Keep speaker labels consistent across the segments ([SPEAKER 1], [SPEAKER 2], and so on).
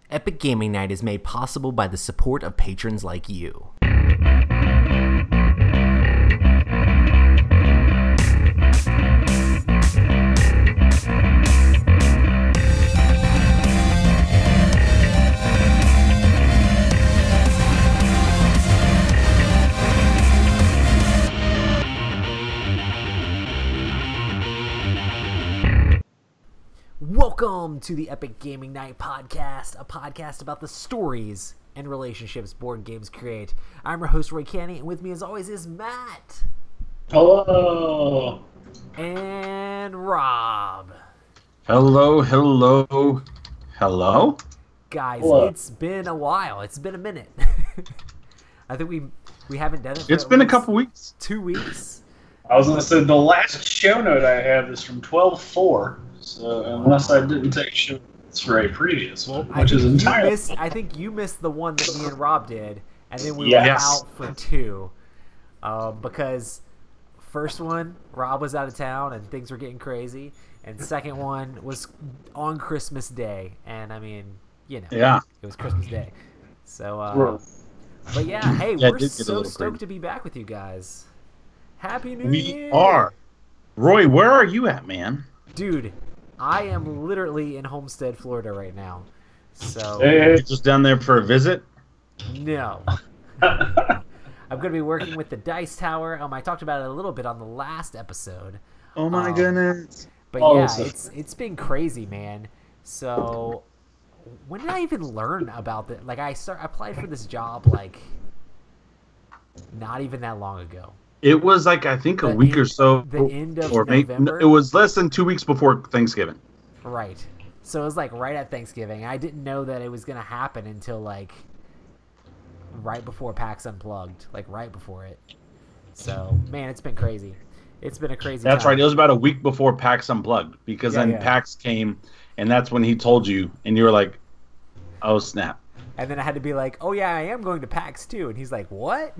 [SPEAKER 1] Epic Gaming Night is made possible by the support of patrons like you. Welcome to the Epic Gaming Night podcast, a podcast about the stories and relationships board games create. I'm your host, Roy Canny, and with me as always is Matt.
[SPEAKER 2] Hello.
[SPEAKER 1] And Rob.
[SPEAKER 3] Hello.
[SPEAKER 1] Guys,
[SPEAKER 2] Hello.
[SPEAKER 1] It's been a while. It's been a minute. I think we haven't done it for
[SPEAKER 3] It's
[SPEAKER 1] at
[SPEAKER 3] been a
[SPEAKER 1] least
[SPEAKER 3] couple weeks.
[SPEAKER 1] 2 weeks.
[SPEAKER 2] I was going to say the last show note I have is from 12/4, so unless I didn't take show notes for a previous one, which is entirely.
[SPEAKER 1] I think you missed the one that me and Rob did, and then we
[SPEAKER 2] Yes.
[SPEAKER 1] were out for two. Because first one, Rob was out of town and things were getting crazy, and second one was on Christmas Day, and I mean, you know,
[SPEAKER 3] Yeah.
[SPEAKER 1] it was Christmas Day. So,
[SPEAKER 2] Right.
[SPEAKER 1] but yeah, hey,
[SPEAKER 3] Yeah, it
[SPEAKER 1] we're
[SPEAKER 3] did get a
[SPEAKER 1] so
[SPEAKER 3] little
[SPEAKER 1] stoked
[SPEAKER 3] crazy.
[SPEAKER 1] to be back with you guys. Happy New
[SPEAKER 3] We
[SPEAKER 1] Year!
[SPEAKER 3] are. Roy, where are you at, man?
[SPEAKER 1] Dude, I am literally in Homestead, Florida right now. So,
[SPEAKER 3] You just down there for a visit?
[SPEAKER 1] no. I'm going to be working with the Dice Tower. I talked about it a little bit on the last episode.
[SPEAKER 3] Oh my
[SPEAKER 1] Um,
[SPEAKER 3] goodness.
[SPEAKER 1] But
[SPEAKER 2] Oh,
[SPEAKER 1] yeah,
[SPEAKER 2] so-
[SPEAKER 1] it's been crazy, man. So when did I even learn about that? Like I applied for this job like not even that long ago.
[SPEAKER 3] It was like, I think, a
[SPEAKER 1] The
[SPEAKER 3] week
[SPEAKER 1] end-
[SPEAKER 3] or so.
[SPEAKER 1] the end of
[SPEAKER 3] or maybe,
[SPEAKER 1] November?
[SPEAKER 3] it was less than 2 weeks before Thanksgiving.
[SPEAKER 1] Right. So it was like right at Thanksgiving. I didn't know that it was going to happen until like right before PAX Unplugged, like right before it. So, man, it's been crazy. It's been a crazy
[SPEAKER 3] That's
[SPEAKER 1] time.
[SPEAKER 3] right. It was about a week before PAX Unplugged, because
[SPEAKER 1] Yeah,
[SPEAKER 3] then
[SPEAKER 1] yeah.
[SPEAKER 3] PAX came, and that's when he told you, and you were like, oh, snap.
[SPEAKER 1] And then I had to be like, oh, yeah, I am going to PAX too. And he's like, what?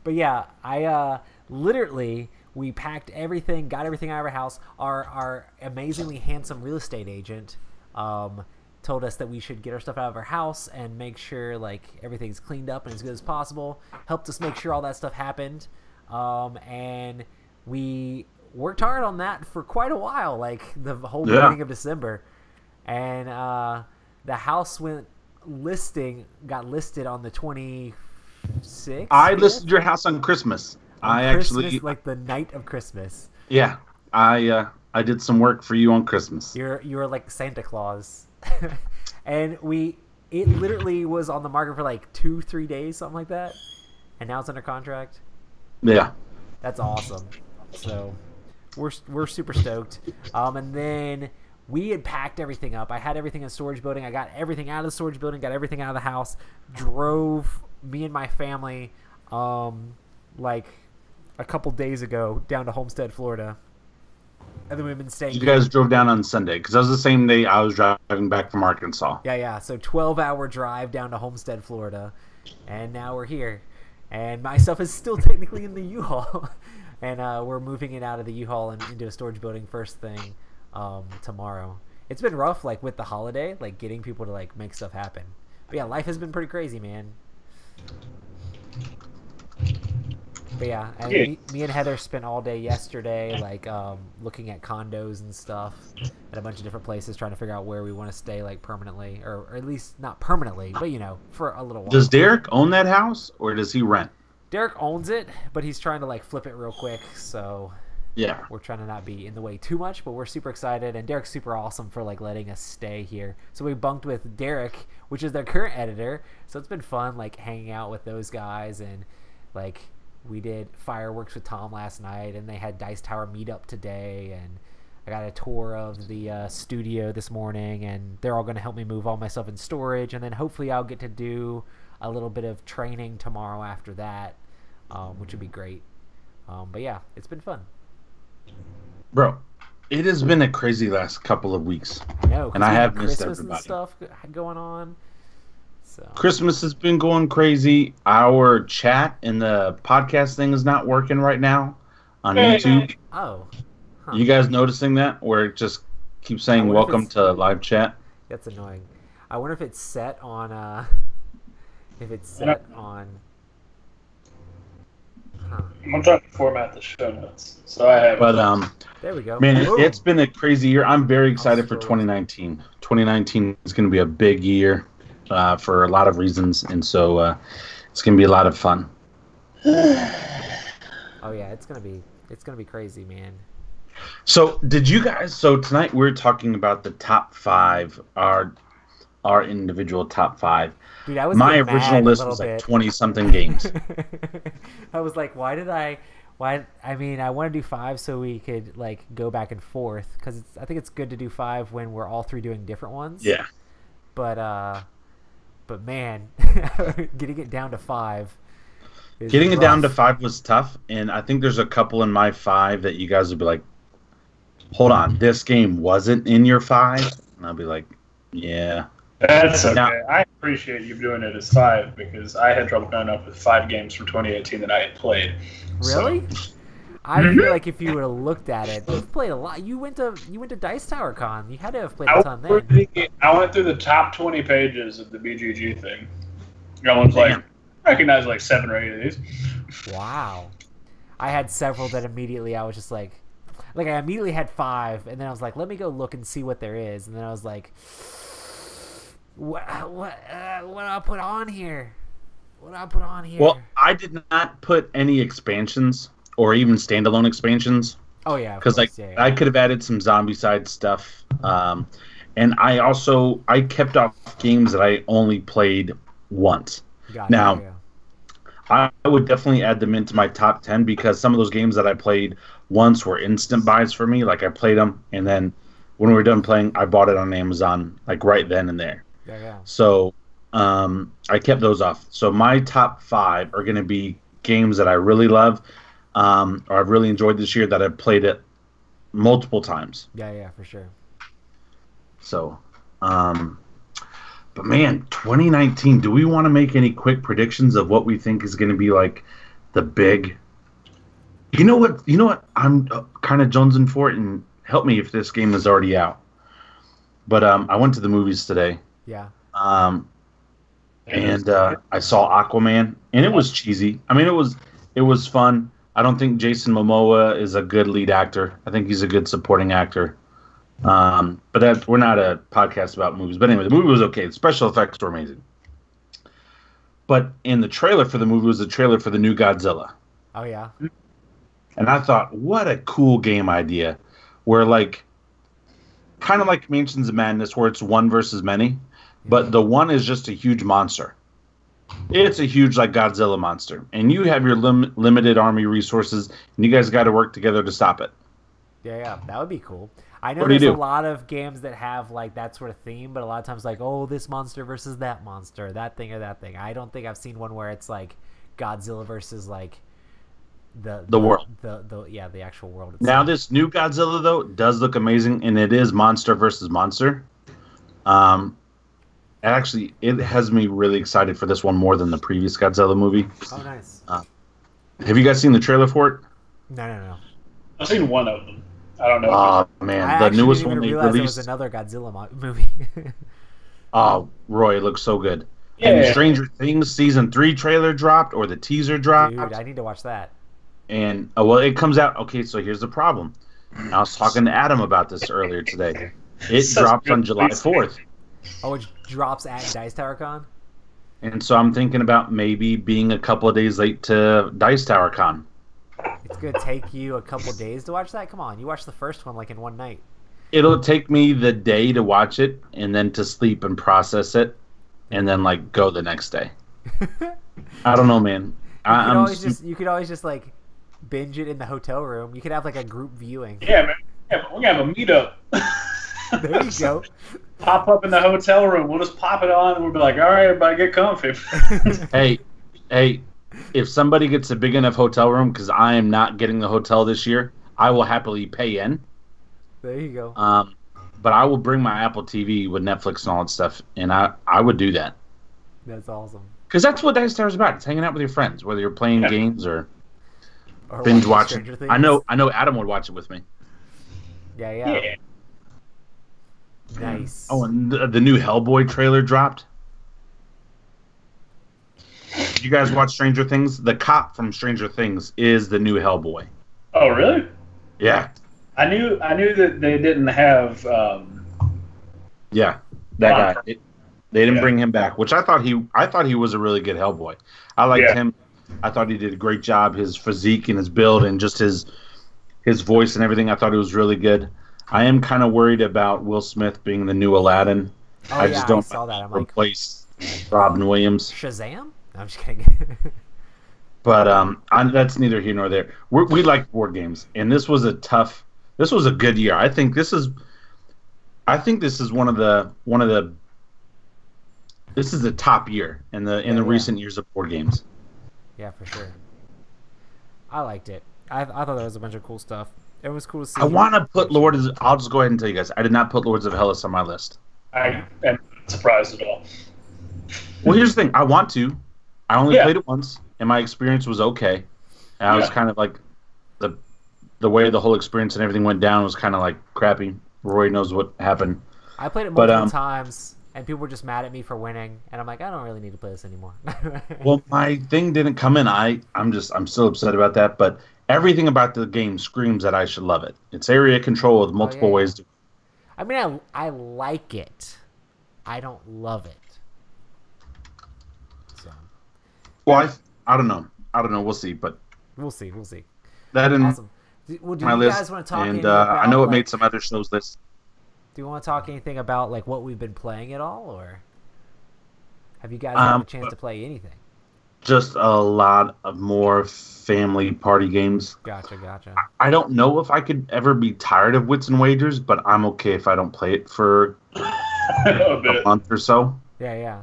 [SPEAKER 1] But yeah, I literally, we packed everything, got everything out of our house. Our amazingly handsome real estate agent told us that we should get our stuff out of our house and make sure like everything's cleaned up and as good as possible. Helped us make sure all that stuff happened. And we worked hard on that for quite a while, like the whole
[SPEAKER 3] Yeah.
[SPEAKER 1] beginning of December. And the house got listed on the 26th.
[SPEAKER 3] I listed your house on Christmas.
[SPEAKER 1] Christmas, like the night of Christmas.
[SPEAKER 3] Yeah, I did some work for you on Christmas.
[SPEAKER 1] You were like Santa Claus. And it literally was on the market for like 2-3 days, something like that. And now it's under contract.
[SPEAKER 3] Yeah.
[SPEAKER 1] That's awesome. So we're super stoked. And then we had packed everything up. I had everything in the storage building. I got everything out of the storage building, got everything out of the house, drove me and my family like a couple days ago down to Homestead, Florida. And then we've been staying
[SPEAKER 3] You guys drove down on Sunday, because that was the same day I was driving back from Arkansas.
[SPEAKER 1] Yeah. So 12-hour drive down to Homestead, Florida. And now we're here. And my stuff is still technically in the U-Haul. And we're moving it out of the U-Haul and into a storage building first thing tomorrow. It's been rough, like, with the holiday, like, getting people to, like, make stuff happen. But, yeah, life has been pretty crazy, man. But, yeah, and me and Heather spent all day yesterday, like, looking at condos and stuff at a bunch of different places, trying to figure out where we want to stay, like, permanently. Or at least not permanently, but, you know, for a little while.
[SPEAKER 3] Does Derek own that house, or does he rent?
[SPEAKER 1] Derek owns it, but he's trying to, like, flip it real quick, so
[SPEAKER 3] Yeah.
[SPEAKER 1] we're trying to not be in the way too much, but we're super excited, and Derek's super awesome for, like, letting us stay here. So we bunked with Derek, which is their current editor, so it's been fun, like, hanging out with those guys, and, like, we did fireworks with Tom last night, and they had Dice Tower meetup today, and I got a tour of the studio this morning, and they're all going to help me move all my stuff in storage, and then hopefully I'll get to do a little bit of training tomorrow after that, which would be great. But yeah, it's been fun.
[SPEAKER 3] Bro, it has been a crazy last couple of weeks.
[SPEAKER 1] I know, 'cause
[SPEAKER 3] And I
[SPEAKER 1] we
[SPEAKER 3] have
[SPEAKER 1] had
[SPEAKER 3] missed
[SPEAKER 1] Christmas
[SPEAKER 3] everybody.
[SPEAKER 1] and stuff going on. So
[SPEAKER 3] Christmas has been going crazy. Our chat in the podcast thing is not working right now on YouTube.
[SPEAKER 1] oh, huh.
[SPEAKER 3] You guys noticing that? Where it just keeps saying
[SPEAKER 1] wonder if
[SPEAKER 3] welcome
[SPEAKER 1] it's-
[SPEAKER 3] to live chat?
[SPEAKER 1] That's annoying. I wonder if it's set on. If it's set on. Huh.
[SPEAKER 2] I'm trying to format the show notes, so I have.
[SPEAKER 3] But
[SPEAKER 1] There we go.
[SPEAKER 3] man,
[SPEAKER 1] Boom.
[SPEAKER 3] it's been a crazy year. I'm very excited for
[SPEAKER 1] scroll.
[SPEAKER 3] 2019. 2019 is going to be a big year for a lot of reasons, and so it's going to be a lot of fun.
[SPEAKER 1] Oh yeah, it's gonna be crazy, man.
[SPEAKER 3] So did you guys? So tonight we're talking about the top 5, our individual top 5.
[SPEAKER 1] Dude, I was
[SPEAKER 3] My
[SPEAKER 1] getting
[SPEAKER 3] original
[SPEAKER 1] mad
[SPEAKER 3] list
[SPEAKER 1] a
[SPEAKER 3] was
[SPEAKER 1] little
[SPEAKER 3] like
[SPEAKER 1] bit.
[SPEAKER 3] 20 something games.
[SPEAKER 1] I was like, why? I mean, I want to do 5 so we could like go back and forth because I think it's good to do 5 when we're all 3 doing different ones.
[SPEAKER 3] Yeah.
[SPEAKER 1] But man, getting it down to 5.
[SPEAKER 3] Getting it down to 5 was tough, and I think there's a couple in my 5 that you guys would be like, hold on, this game wasn't in your 5? And I'll be like, yeah.
[SPEAKER 2] That's okay.
[SPEAKER 3] Now-
[SPEAKER 2] I appreciate you doing it as 5 because I had trouble coming up with 5 games from 2018 that I had played.
[SPEAKER 1] Really? I feel like if you would have looked at it, you've played a lot. You went to Dice Tower Con. You had to have played a ton then.
[SPEAKER 2] I went through the top 20 pages of the BGG thing. I was like, I recognize like 7 or 8 of these.
[SPEAKER 1] Wow. I had several that immediately I was just like I immediately had 5, and then I was like, let me go look and see what there is, and then I was like, what do I put on here? What do I put on here?
[SPEAKER 3] Well, I did not put any expansions or even standalone expansions
[SPEAKER 1] oh yeah,
[SPEAKER 3] because I could have added some zombie side stuff, and I kept off games that I only played once.
[SPEAKER 1] Gotcha,
[SPEAKER 3] Now,
[SPEAKER 1] yeah.
[SPEAKER 3] I would definitely add them into my top 10 because some of those games that I played once were instant buys for me. Like I played them, and then when we were done playing, I bought it on Amazon like right then and there.
[SPEAKER 1] Yeah.
[SPEAKER 3] So I kept those off. So my top 5 are going to be games that I really love or I've really enjoyed this year that I've played it multiple times.
[SPEAKER 1] Yeah, for sure.
[SPEAKER 3] So, but man, 2019, do we want to make any quick predictions of what we think is going to be like the big... You know what I'm kind of jonesing for it, and help me if this game is already out. But I went to the movies today.
[SPEAKER 1] Yeah.
[SPEAKER 3] And I saw Aquaman, and it was cheesy. I mean, it was fun. I don't think Jason Momoa is a good lead actor. I think he's a good supporting actor. But we're not a podcast about movies. But anyway, the movie was okay. The special effects were amazing. But in the trailer for the movie was the trailer for the new Godzilla.
[SPEAKER 1] Oh yeah.
[SPEAKER 3] And I thought, what a cool game idea. Where like, kind of like Mansions of Madness, where it's one versus many. But the one is just a huge monster. It's a huge, like, Godzilla monster. And you have your limited army resources, and you guys got to work together to stop it.
[SPEAKER 1] Yeah, that would be cool. I know
[SPEAKER 3] What do you
[SPEAKER 1] there's a
[SPEAKER 3] do?
[SPEAKER 1] lot of games that have, like, that sort of theme, but a lot of times, like, oh, this monster versus that monster, that thing or that thing. I don't think I've seen one where it's, like, Godzilla versus, like, the
[SPEAKER 3] world.
[SPEAKER 1] The actual world itself.
[SPEAKER 3] Now, this new Godzilla, though, does look amazing, and it is monster versus monster. Actually, it has me really excited for this one more than the previous Godzilla movie.
[SPEAKER 1] Oh, nice.
[SPEAKER 3] Have you guys seen the trailer for it?
[SPEAKER 1] No.
[SPEAKER 2] I've seen one of them. I don't know.
[SPEAKER 3] Oh,
[SPEAKER 1] I
[SPEAKER 3] man. The
[SPEAKER 1] actually
[SPEAKER 3] newest
[SPEAKER 1] didn't
[SPEAKER 3] one
[SPEAKER 1] even
[SPEAKER 3] they
[SPEAKER 1] realize it
[SPEAKER 3] released.
[SPEAKER 1] was another Godzilla movie.
[SPEAKER 3] Oh, Roy, it looks so good.
[SPEAKER 2] Yeah.
[SPEAKER 3] And Stranger Things Season 3 trailer dropped, or the teaser dropped.
[SPEAKER 1] Dude, I need to watch that.
[SPEAKER 3] And, well, it comes out. Okay, so here's the problem. I was talking to Adam about this earlier today. It
[SPEAKER 2] Such
[SPEAKER 3] drops
[SPEAKER 2] good
[SPEAKER 3] on July
[SPEAKER 2] release.
[SPEAKER 3] 4th.
[SPEAKER 1] Oh, it drops at Dice Tower Con?
[SPEAKER 3] And so I'm thinking about maybe being a couple of days late to Dice Tower Con.
[SPEAKER 1] It's going to take you a couple days to watch that? Come on, you watched the first one like in one night.
[SPEAKER 3] It'll take me the day to watch it and then to sleep and process it and then, like, go the next day. I don't know, man.
[SPEAKER 1] You could always just like binge it in the hotel room. You could have like a group viewing.
[SPEAKER 2] Yeah, man. Yeah, we're gonna have a meetup.
[SPEAKER 1] There you go.
[SPEAKER 2] Pop up in the hotel room. We'll just pop it on, and we'll be like, "All right, everybody, get comfy."
[SPEAKER 3] Hey, if somebody gets a big enough hotel room, because I am not getting the hotel this year, I will happily pay in.
[SPEAKER 1] There you go.
[SPEAKER 3] But I will bring my Apple TV with Netflix and all that stuff, and I would do that.
[SPEAKER 1] That's awesome.
[SPEAKER 3] Because that's what Dice Tower is about. It's hanging out with your friends, whether you're playing games or
[SPEAKER 1] Or
[SPEAKER 3] binge
[SPEAKER 1] watching
[SPEAKER 3] watching.
[SPEAKER 1] Stranger Things.
[SPEAKER 3] I know Adam would watch it with me.
[SPEAKER 1] Yeah.
[SPEAKER 2] Yeah.
[SPEAKER 1] Nice.
[SPEAKER 3] Oh, and the new Hellboy trailer dropped. You guys watch Stranger Things? The cop from Stranger Things is the new Hellboy.
[SPEAKER 2] Oh, really?
[SPEAKER 3] Yeah.
[SPEAKER 2] I knew that they didn't have.
[SPEAKER 3] Yeah, that
[SPEAKER 2] Ron
[SPEAKER 3] guy. They didn't
[SPEAKER 2] Yeah.
[SPEAKER 3] bring him back, which I thought he was a really good Hellboy. I liked
[SPEAKER 2] Yeah.
[SPEAKER 3] him. I thought he did a great job. His physique and his build and just his voice and everything. I thought it was really good. I am kind of worried about Will Smith being the new Aladdin.
[SPEAKER 1] Oh,
[SPEAKER 3] I
[SPEAKER 1] yeah,
[SPEAKER 3] just don't
[SPEAKER 1] I saw that. I'm like,
[SPEAKER 3] replace Robin Williams.
[SPEAKER 1] Shazam? No, I'm just kidding.
[SPEAKER 3] But that's neither here nor there. We like board games, and this was a good year. I think this is one of the this is the top year in the
[SPEAKER 1] Yeah.
[SPEAKER 3] recent years of board games.
[SPEAKER 1] Yeah, for sure. I liked it. I thought there was a bunch of cool stuff. It was cool to see.
[SPEAKER 3] I want to put I'll just go ahead and tell you guys. I did not put Lords of Hellas on my list.
[SPEAKER 2] I am not surprised at all.
[SPEAKER 3] Well, here's the thing. I want to. I only
[SPEAKER 2] Yeah.
[SPEAKER 3] played it once, and my experience was okay. And I was
[SPEAKER 2] Yeah.
[SPEAKER 3] kind of like the way the whole experience and everything went down was kind of like crappy. Roy knows what happened.
[SPEAKER 1] I played it
[SPEAKER 3] But,
[SPEAKER 1] multiple times, and people were just mad at me for winning, and I'm like, I don't really need to play this anymore.
[SPEAKER 3] Well, my thing didn't come in. I'm still upset about that. But everything about the game screams that I should love it. It's area control with multiple
[SPEAKER 1] yeah.
[SPEAKER 3] ways to.
[SPEAKER 1] I mean, I like it. I don't love it. So
[SPEAKER 3] Well, I don't know. We'll see. But
[SPEAKER 1] we'll see. We'll see.
[SPEAKER 3] that in
[SPEAKER 1] Awesome. Well, do
[SPEAKER 3] my
[SPEAKER 1] you
[SPEAKER 3] list,
[SPEAKER 1] guys want to talk?
[SPEAKER 3] and
[SPEAKER 1] anything about,
[SPEAKER 3] I know it
[SPEAKER 1] like,
[SPEAKER 3] made some other shows lists.
[SPEAKER 1] Do you want to talk anything about like what we've been playing at all, or have you guys had a chance to play anything?
[SPEAKER 3] Just a lot of more family party games.
[SPEAKER 1] Gotcha.
[SPEAKER 3] I don't know if I could ever be tired of Wits and Wagers, but I'm okay if I don't play it for
[SPEAKER 2] A
[SPEAKER 3] a
[SPEAKER 2] bit.
[SPEAKER 3] month or so.
[SPEAKER 1] Yeah.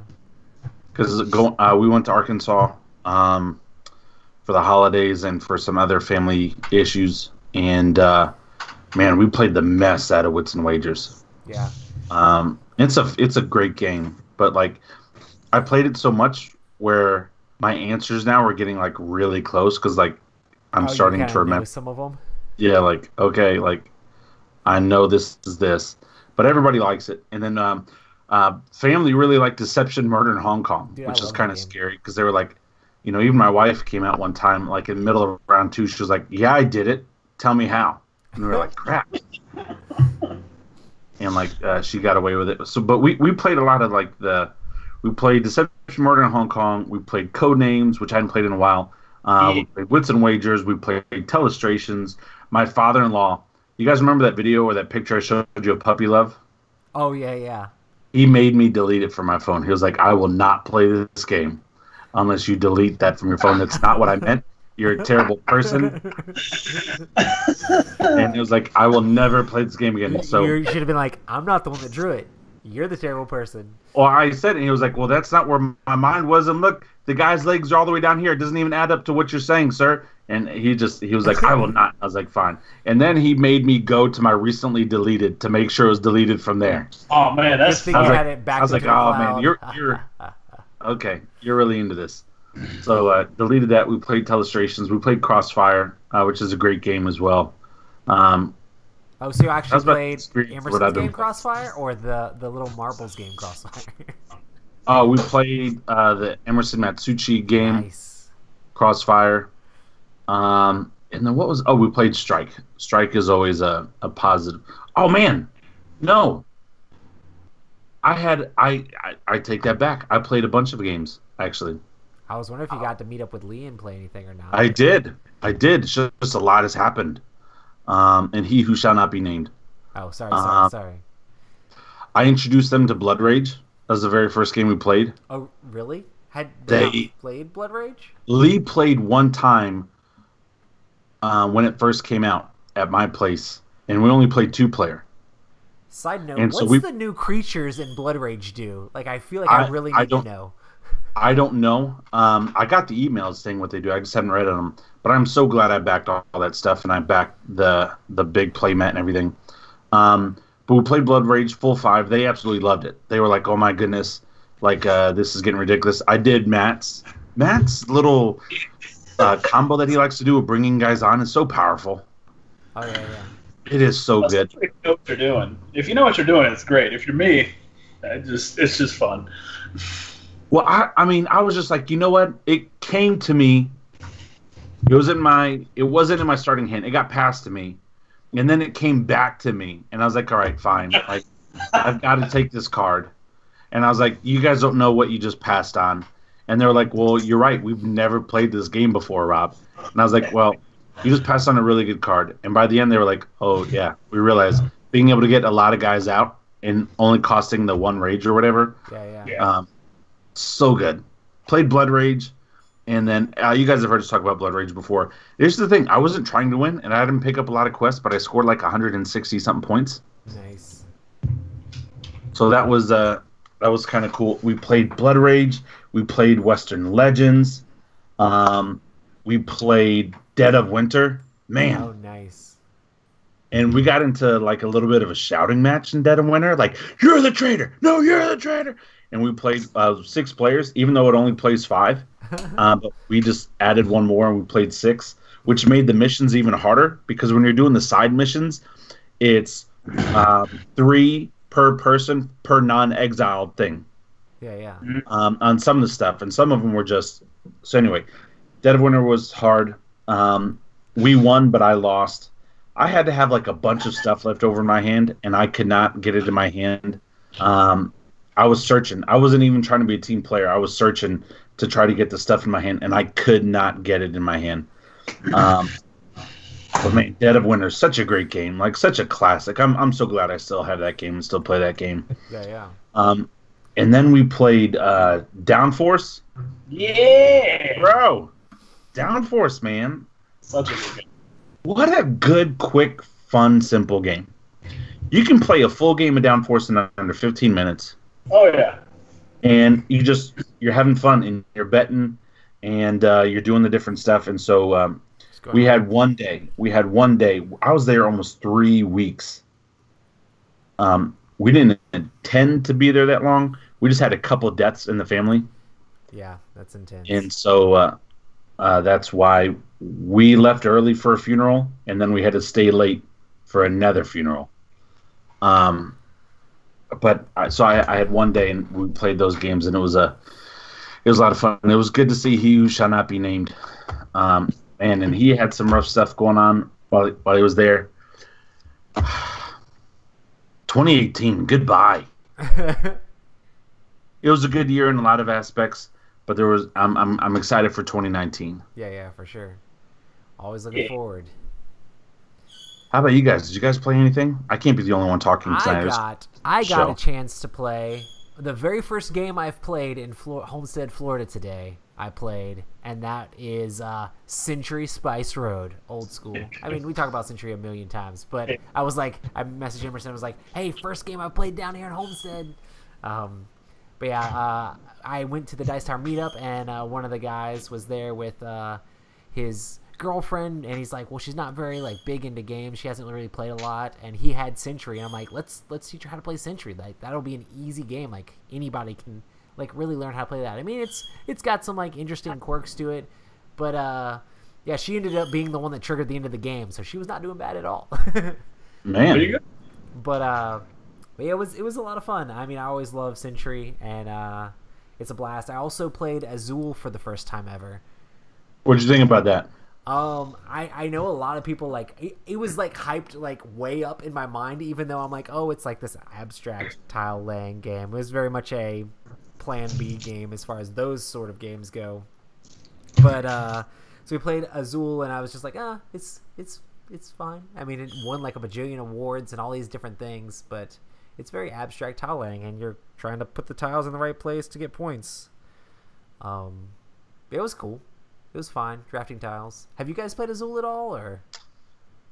[SPEAKER 3] Because we went to Arkansas for the holidays and for some other family issues, and man, we played the mess out of Wits and Wagers.
[SPEAKER 1] Yeah.
[SPEAKER 3] It's a great game, but like I played it so much where my answers now are getting like really close because like I'm
[SPEAKER 1] Oh, you
[SPEAKER 3] starting
[SPEAKER 1] kinda
[SPEAKER 3] to remember.
[SPEAKER 1] know some of them.
[SPEAKER 3] Yeah, like okay, like I know this is this, but everybody likes it. And then family really liked Deception, Murder in Hong Kong,
[SPEAKER 1] Dude, I
[SPEAKER 3] which is
[SPEAKER 1] love
[SPEAKER 3] kind
[SPEAKER 1] that
[SPEAKER 3] of
[SPEAKER 1] game.
[SPEAKER 3] scary because they were like, you know, even my wife came out one time like in the middle of round 2, she was like, "Yeah, I did it. Tell me how." And we were like, "Crap." And like she got away with it. So, but we played a lot of like we played Deception, Murder in Hong Kong. We played Codenames, which I hadn't played in a while. We played Wits and Wagers. We played Telestrations. My father-in-law. You guys remember that video or that picture I showed you of Puppy Love?
[SPEAKER 1] Oh yeah.
[SPEAKER 3] He made me delete it from my phone. He was like, "I will not play this game unless you delete that from your phone. That's not what I meant. You're a terrible person." And he was like, "I will never play this game again." So,
[SPEAKER 1] You should have been like, I'm not the one that drew it. You're the terrible person.
[SPEAKER 3] well, I said it, and he was like, "Well, that's not where my mind was. And look, the guy's legs are all the way down here. It doesn't even add up to what you're saying, sir." And he was like, "I will not." I was like, "Fine." And then he made me go to my recently deleted to make sure it was deleted from there.
[SPEAKER 2] Oh man, that's
[SPEAKER 1] Good thing
[SPEAKER 3] I was
[SPEAKER 1] you
[SPEAKER 3] like-
[SPEAKER 1] had it back
[SPEAKER 3] I was
[SPEAKER 1] to
[SPEAKER 3] like,
[SPEAKER 1] the
[SPEAKER 3] "Oh
[SPEAKER 1] cloud."
[SPEAKER 3] man, you're okay. You're really into this." So deleted that. We played Telestrations. We played Crossfire, which is a great game as well.
[SPEAKER 1] Oh, so you
[SPEAKER 3] That's
[SPEAKER 1] actually
[SPEAKER 3] about
[SPEAKER 1] played
[SPEAKER 3] experience what
[SPEAKER 1] Emerson's
[SPEAKER 3] I've been
[SPEAKER 1] game
[SPEAKER 3] playing.
[SPEAKER 1] Crossfire or the little marbles game Crossfire?
[SPEAKER 3] Oh, we played the Emerson Matsuchi game,
[SPEAKER 1] Nice.
[SPEAKER 3] Crossfire. And then what was? Oh, we played Strike. Strike is always a positive. Oh man, no. I take that back. I played a bunch of games actually.
[SPEAKER 1] I was wondering if you got to meet up with Lee and play anything or not.
[SPEAKER 3] I did. It's just a lot has happened. And He Who Shall Not Be Named.
[SPEAKER 1] Oh, sorry.
[SPEAKER 3] I introduced them to Blood Rage. That was the very first game we played.
[SPEAKER 1] Oh, really? Had
[SPEAKER 3] They-
[SPEAKER 1] they played Blood Rage?
[SPEAKER 3] Lee played one time when it first came out at my place, and we only played 2-player.
[SPEAKER 1] Side note,
[SPEAKER 3] And so
[SPEAKER 1] what's
[SPEAKER 3] we-
[SPEAKER 1] the new creatures in Blood Rage do? Like, I feel like I really
[SPEAKER 3] I
[SPEAKER 1] need to
[SPEAKER 3] don't-
[SPEAKER 1] know.
[SPEAKER 3] I don't know. I got the emails saying what they do. I just haven't read them. But I'm so glad I backed all that stuff, and I backed the big playmat and everything. But we played Blood Rage full 5. They absolutely loved it. They were like, "Oh my goodness, like this is getting ridiculous." I did Matt's little combo that he likes to do of bringing guys on is so powerful.
[SPEAKER 1] Oh, yeah.
[SPEAKER 3] It is so
[SPEAKER 2] Unless
[SPEAKER 3] good.
[SPEAKER 2] you know what you're doing. If you know what you're doing, it's great. If you're me, it's just fun.
[SPEAKER 3] Well, I mean, I was just like, you know what? It came to me. It wasn't in my starting hand. It got passed to me, and then it came back to me, and I was like, all right, fine. Like, I've got to take this card. And I was like, you guys don't know what you just passed on. And they were like, well, you're right. We've never played this game before, Rob. And I was like, well, you just passed on a really good card. And by the end, they were like, oh, yeah, we realized being able to get a lot of guys out and only costing the one rage or whatever.
[SPEAKER 1] Yeah.
[SPEAKER 3] So good. Played Blood Rage. And then you guys have heard us talk about Blood Rage before. Here's the thing. I wasn't trying to win, and I didn't pick up a lot of quests, but I scored like 160-something points.
[SPEAKER 1] Nice.
[SPEAKER 3] So that was kind of cool. We played Blood Rage. We played Western Legends. We played Dead of Winter. Man.
[SPEAKER 1] Oh, nice.
[SPEAKER 3] And we got into like a little bit of a shouting match in Dead of Winter. Like, you're the traitor. No, you're the traitor. And we played 6 players, even though it only plays 5. But we just added one more and we played 6, which made the missions even harder because when you're doing the side missions, it's 3 per person per non-exiled thing.
[SPEAKER 1] Yeah.
[SPEAKER 3] On some of the stuff, and some of them were just. So anyway, Dead of Winter was hard. We won, but I lost. I had to have like a bunch of stuff left over in my hand, and I could not get it in my hand. I was searching. I wasn't even trying to be a team player. I was searching to try to get the stuff in my hand, and I could not get it in my hand. But man, Dead of Winter is such a great game, like such a classic. I'm so glad I still have that game and still play that game.
[SPEAKER 1] Yeah.
[SPEAKER 3] And then we played Downforce.
[SPEAKER 2] Yeah,
[SPEAKER 3] Bro, Downforce, man.
[SPEAKER 2] such a good game.
[SPEAKER 3] What a good, quick, fun, simple game. You can play a full game of Downforce in under 15 minutes.
[SPEAKER 2] Oh yeah.
[SPEAKER 3] And you're having fun and you're betting and you're doing the different stuff. And so we had one day. I was there almost 3 weeks. We didn't intend to be there that long. We just had a couple deaths in the family.
[SPEAKER 1] Yeah, that's intense.
[SPEAKER 3] And so that's why we left early for a funeral, and then we had to stay late for another funeral. But I had one day, and we played those games, and it was a lot of fun. And it was good to see He Who Shall Not Be Named. And he had some rough stuff going on while he was there. 2018, goodbye. It was a good year in a lot of aspects, but I'm excited for 2019.
[SPEAKER 1] Yeah, for sure. Always looking forward.
[SPEAKER 3] How about you guys? Did you guys play anything? I can't be the only one talking tonight.
[SPEAKER 1] I got a chance to play the very first game I've played in Homestead, Florida today. I played, and that is Century Spice Road, old school. I mean, we talk about Century a million times, but I was like, I messaged Emerson. I was like, "Hey, first game I played down here in Homestead." But yeah, I went to the Dice Tower meetup, and one of the guys was there with his girlfriend, and he's like, well, she's not very like big into games. She hasn't really played a lot, and he had Century, and I'm like, let's teach her how to play Century. Like that'll be an easy game. Like anybody can like really learn how to play that. I mean, it's got some like interesting quirks to it, but yeah, she ended up being the one that triggered the end of the game, so she was not doing bad at all.
[SPEAKER 3] Man,
[SPEAKER 2] Pretty good.
[SPEAKER 1] But yeah, it was a lot of fun. I mean, I always love Century, and it's a blast. I also played Azul for the first time ever.
[SPEAKER 3] what'd you think about that?
[SPEAKER 1] I know a lot of people like it was like hyped like way up in my mind, even though I'm like, oh, it's like this abstract tile laying game. It was very much a Plan B game as far as those sort of games go. But so we played Azul, and I was just like, it's fine. I mean, it won like a bajillion awards and all these different things, but it's very abstract tile laying, and you're trying to put the tiles in the right place to get points. It was cool. It was fine, drafting tiles. Have you guys played Azul at all, or?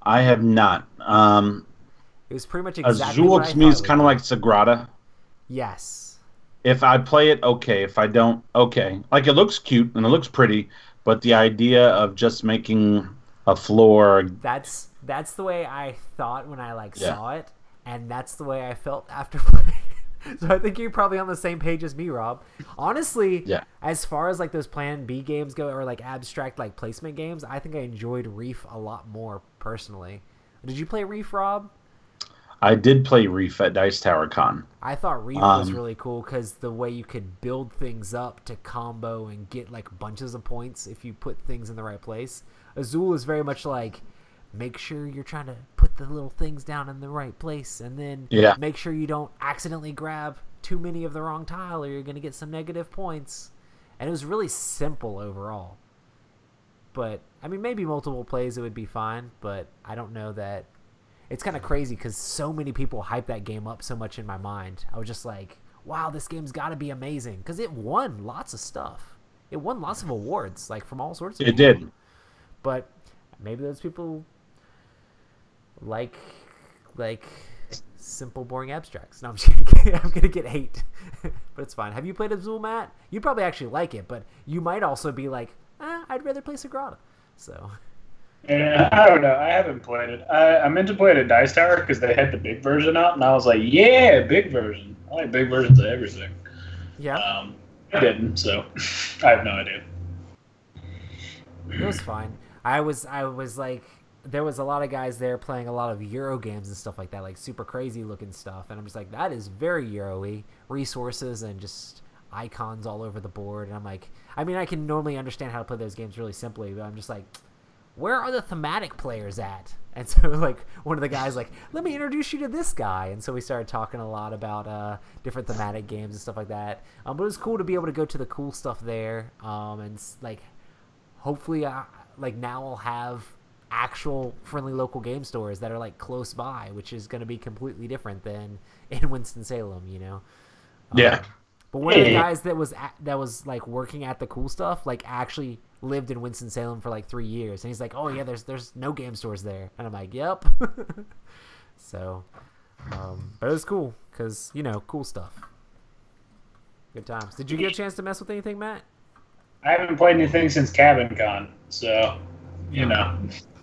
[SPEAKER 3] I have not.
[SPEAKER 1] It was pretty much exactly
[SPEAKER 3] Azul
[SPEAKER 1] what I
[SPEAKER 3] to me is
[SPEAKER 1] thought it
[SPEAKER 3] kind of
[SPEAKER 1] would
[SPEAKER 3] like Sagrada.
[SPEAKER 1] be. Yes.
[SPEAKER 3] If I play it, okay. If I don't, okay. Like it looks cute and it looks pretty, but the idea of just making a floor.
[SPEAKER 1] That's the way I thought when I saw it, and that's the way I felt after playing. So I think you're probably on the same page as me, Rob. Honestly,
[SPEAKER 3] Yeah.
[SPEAKER 1] as far as like those Plan B games go, or like abstract like placement games, I think I enjoyed Reef a lot more personally. Did you play Reef, Rob?
[SPEAKER 3] I did play Reef at Dice Tower Con.
[SPEAKER 1] I thought Reef was really cool because the way you could build things up to combo and get like bunches of points if you put things in the right place. Azul is very much like, make sure you're trying to put the little things down in the right place, and then make sure you don't accidentally grab too many of the wrong tile or you're going to get some negative points. And it was really simple overall. But, I mean, maybe multiple plays it would be fine, but I don't know that. It's kind of crazy because so many people hype that game up so much in my mind. I was just like, wow, this game's got to be amazing. Because it won lots of stuff. It won lots of awards, like from all sorts of people.
[SPEAKER 3] It did.
[SPEAKER 1] But maybe those people like simple, boring abstracts. No, I'm just kidding. I'm going to get hate. But it's fine. Have you played Azul, Matt? You probably actually like it, but you might also be like, I'd rather play Sagrada. So...
[SPEAKER 2] Yeah, I don't know. I haven't played it. I meant to play it at Dice Tower because they had the big version out, and I was like, yeah, big version. I like big versions of everything.
[SPEAKER 1] Yeah.
[SPEAKER 2] I didn't, so I have no idea.
[SPEAKER 1] It was fine. I was like, there was a lot of guys there playing a lot of Euro games and stuff like that, like super crazy looking stuff, and I'm just like, that is very Euro-y. Resources and just icons all over the board, and I'm like, I mean, I can normally understand how to play those games really simply, but I'm just like, where are the thematic players at? And so, like, one of the guys, like, let me introduce you to this guy. And so we started talking a lot about different thematic games and stuff like that. But it was cool to be able to go to the cool stuff there. And, like, hopefully, like, now I'll have actual friendly local game stores that are, like, close by, which is going to be completely different than in Winston-Salem, you know?
[SPEAKER 3] Yeah.
[SPEAKER 1] But one of the guys that was like working at the cool stuff, like actually lived in Winston-Salem for like 3 years, and he's like, "Oh yeah, there's no game stores there," and I'm like, "Yep." So, but it was cool because cool stuff, good times. Did you get a chance to mess with anything, Matt?
[SPEAKER 2] I haven't played anything since Cabin Con, so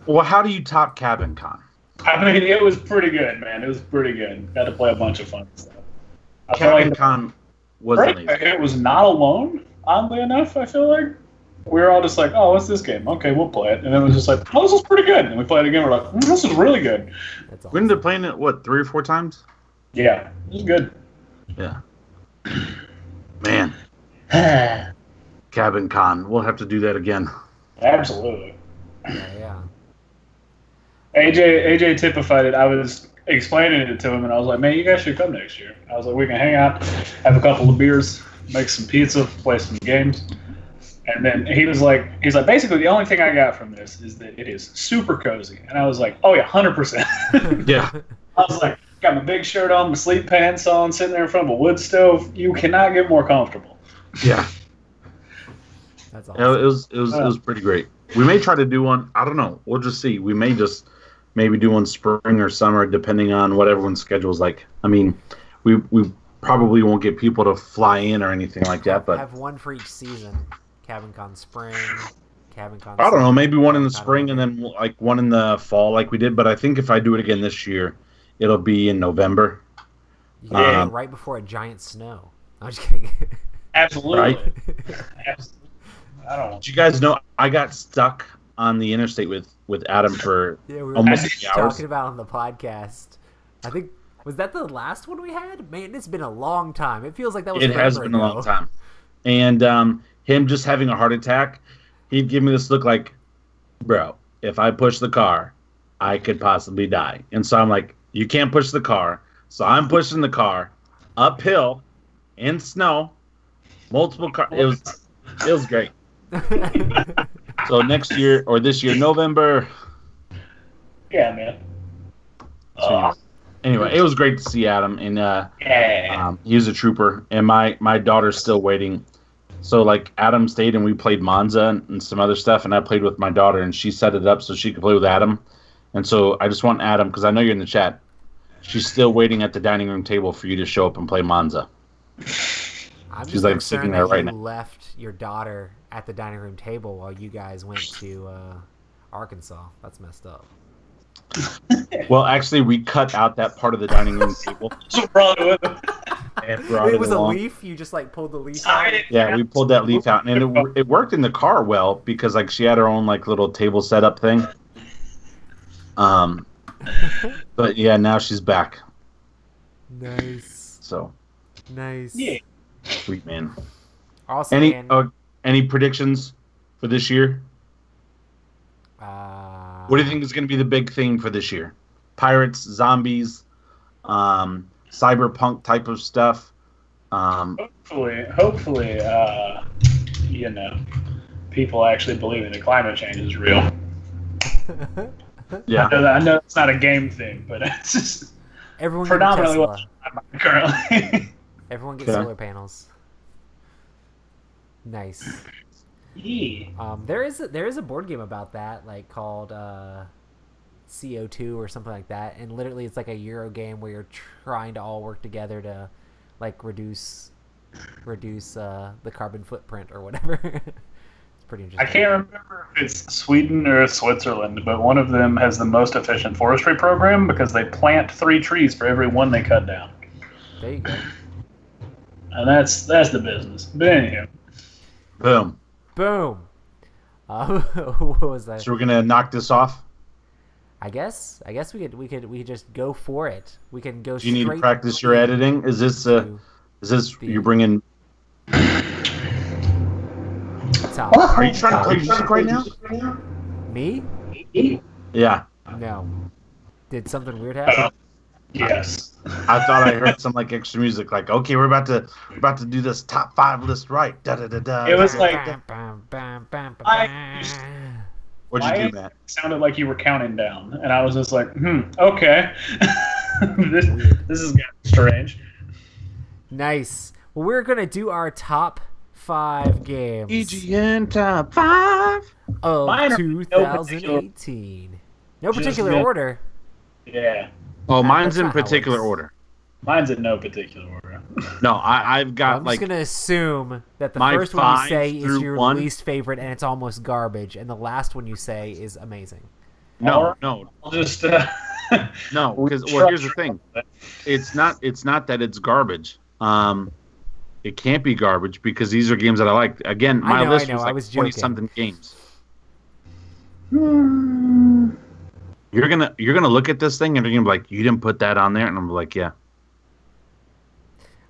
[SPEAKER 3] Well, how do you top Cabin Con?
[SPEAKER 2] I mean, it was pretty good, man. It was pretty good. Got to play a bunch of fun stuff.
[SPEAKER 3] Cabin Con was amazing.
[SPEAKER 2] It was not alone, oddly enough, I feel like. We were all just like, oh, what's this game? Okay, we'll play it. And then it was just like, oh, this is pretty good. And we played it again. We're like, this is really good.
[SPEAKER 1] That's awesome.
[SPEAKER 3] We ended up playing it, 3 or 4 times?
[SPEAKER 2] Yeah, it was good.
[SPEAKER 3] Yeah. Man. Cabin Con. We'll have to do that again.
[SPEAKER 2] Absolutely.
[SPEAKER 1] Yeah.
[SPEAKER 2] AJ typified it. I was explaining it to him, and I was like, man, you guys should come next year. I was like, we can hang out, have a couple of beers, make some pizza, play some games. And then he's like, basically the only thing I got from this is that it is super cozy. And I was like, oh yeah, 100%.
[SPEAKER 3] Yeah.
[SPEAKER 2] I was like, got my big shirt on, my sleep pants on, sitting there in front of a wood stove. You cannot get more comfortable.
[SPEAKER 3] Yeah.
[SPEAKER 1] That's awesome.
[SPEAKER 3] It was pretty great. We may try to do one. I don't know. We'll just see. We may just maybe do one spring or summer, depending on what everyone's schedule is like. I mean, we probably won't get people to fly in or anything like that. But
[SPEAKER 1] have one for each season. Cabin Con spring, Cabin Con.
[SPEAKER 3] I don't know. Maybe one in the spring and then like one in the fall, like we did. But I think if I do it again this year, it'll be in November.
[SPEAKER 1] Yeah, right before a giant snow. I'm just kidding.
[SPEAKER 2] Absolutely.
[SPEAKER 3] Right?
[SPEAKER 2] Absolutely. I don't know.
[SPEAKER 3] Did you guys know I got stuck on the interstate with Adam for
[SPEAKER 1] we were
[SPEAKER 3] almost 8 hours?
[SPEAKER 1] talking about on the podcast. I think, was that the last one we had? Man, it's been a long time. It feels like that was
[SPEAKER 3] It has
[SPEAKER 1] forever
[SPEAKER 3] been a
[SPEAKER 1] ago.
[SPEAKER 3] long time. And him just having a heart attack, he'd give me this look like, bro, if I push the car, I could possibly die. And so I'm like, you can't push the car. So I'm pushing the car uphill in snow, multiple cars. It was great. So next year or this year, November.
[SPEAKER 2] Yeah, man.
[SPEAKER 3] So anyway, it was great to see Adam, and he was a trooper. And my daughter's still waiting. So like Adam stayed and we played Monza and some other stuff, and I played with my daughter, and she set it up so she could play with Adam. And so I just want Adam, because I know you're in the chat. She's still waiting at the dining room table for you to show up and play Monza. She's like sitting there right now.
[SPEAKER 1] You left your daughter at the dining room table while you guys went to Arkansas. That's messed up.
[SPEAKER 3] Well, actually, we cut out that part of the dining room table.
[SPEAKER 2] So brought it with him.
[SPEAKER 3] And brought
[SPEAKER 1] It was a
[SPEAKER 3] along.
[SPEAKER 1] leaf. You just like pulled the leaf out.
[SPEAKER 3] Yeah, we pulled that leaf out, and it worked in the car well because like she had her own like little table setup thing. But yeah, now she's back.
[SPEAKER 1] Nice.
[SPEAKER 3] So
[SPEAKER 1] Nice.
[SPEAKER 2] Yeah.
[SPEAKER 3] sweet, man.
[SPEAKER 1] Awesome,
[SPEAKER 3] Any
[SPEAKER 1] man.
[SPEAKER 3] any predictions for this year? What do you think is going to be the big thing for this year? Pirates, zombies, cyberpunk type of stuff.
[SPEAKER 2] Hopefully, you know, people actually believing that climate change is real.
[SPEAKER 3] Yeah.
[SPEAKER 2] I know it's not a game thing, but it's just
[SPEAKER 1] Everyone get a
[SPEAKER 2] predominantly
[SPEAKER 1] Tesla.
[SPEAKER 2] what's on my mind currently.
[SPEAKER 1] Everyone get
[SPEAKER 3] Okay.
[SPEAKER 1] solar panels. Nice.
[SPEAKER 2] Yeah.
[SPEAKER 1] There is a board game about that, like called CO2 or something like that, and literally it's like a Euro game where you're trying to all work together to like reduce the carbon footprint or whatever. It's pretty
[SPEAKER 2] I
[SPEAKER 1] interesting.
[SPEAKER 2] can't remember if it's Sweden or Switzerland, but one of them has the most efficient forestry program because they plant 3 trees for every one they cut down,
[SPEAKER 1] There you go.
[SPEAKER 2] and that's the business. But anyway,
[SPEAKER 3] Boom.
[SPEAKER 1] Boom. What was that?
[SPEAKER 3] So we're gonna knock this off.
[SPEAKER 1] I guess we could just go for it. We can go.
[SPEAKER 3] Do you need to
[SPEAKER 1] straight
[SPEAKER 3] practice your editing? Is this
[SPEAKER 1] to
[SPEAKER 3] you're bringing?
[SPEAKER 1] top.
[SPEAKER 3] Are you trying to play music right now?
[SPEAKER 1] Me?
[SPEAKER 3] Yeah.
[SPEAKER 1] No. Did something weird happen?
[SPEAKER 2] yes.
[SPEAKER 3] I thought I heard some like extra music, like okay, we're about to do this top 5 list right. Da da da da.
[SPEAKER 2] It was
[SPEAKER 3] da,
[SPEAKER 2] like-
[SPEAKER 3] da, da.
[SPEAKER 2] I-
[SPEAKER 3] What'd you do,
[SPEAKER 2] Why-
[SPEAKER 3] Matt?
[SPEAKER 2] It sounded like you were counting down, and I was just like, okay. this is getting strange.
[SPEAKER 1] Nice. Well, we're gonna do our top 5 games
[SPEAKER 3] EGN top 5.
[SPEAKER 1] of
[SPEAKER 2] Mine are no
[SPEAKER 1] 2018. No
[SPEAKER 2] Just
[SPEAKER 1] particular
[SPEAKER 2] mid-
[SPEAKER 1] order.
[SPEAKER 2] Yeah.
[SPEAKER 3] Oh,
[SPEAKER 1] That's
[SPEAKER 3] mine's in
[SPEAKER 1] not how it
[SPEAKER 3] particular
[SPEAKER 1] works.
[SPEAKER 3] order.
[SPEAKER 2] Mine's in no particular order.
[SPEAKER 3] No, I've got
[SPEAKER 1] I'm
[SPEAKER 3] like
[SPEAKER 1] just gonna assume that the
[SPEAKER 3] my
[SPEAKER 1] first one you
[SPEAKER 3] 5
[SPEAKER 1] say is
[SPEAKER 3] through
[SPEAKER 1] your
[SPEAKER 3] 1.
[SPEAKER 1] least favorite and it's almost garbage, and the last one you say is amazing.
[SPEAKER 3] no.
[SPEAKER 2] I'll just.
[SPEAKER 3] No, because well, here's the thing. It's not that it's garbage. It can't be garbage because these are games that I like. Again, my
[SPEAKER 1] I
[SPEAKER 3] list
[SPEAKER 1] know,
[SPEAKER 3] was
[SPEAKER 1] I
[SPEAKER 3] like
[SPEAKER 1] was
[SPEAKER 3] 20
[SPEAKER 1] joking.
[SPEAKER 3] something games. You're gonna look at this thing and you're gonna be like, you didn't put that on there, and I'm like, yeah.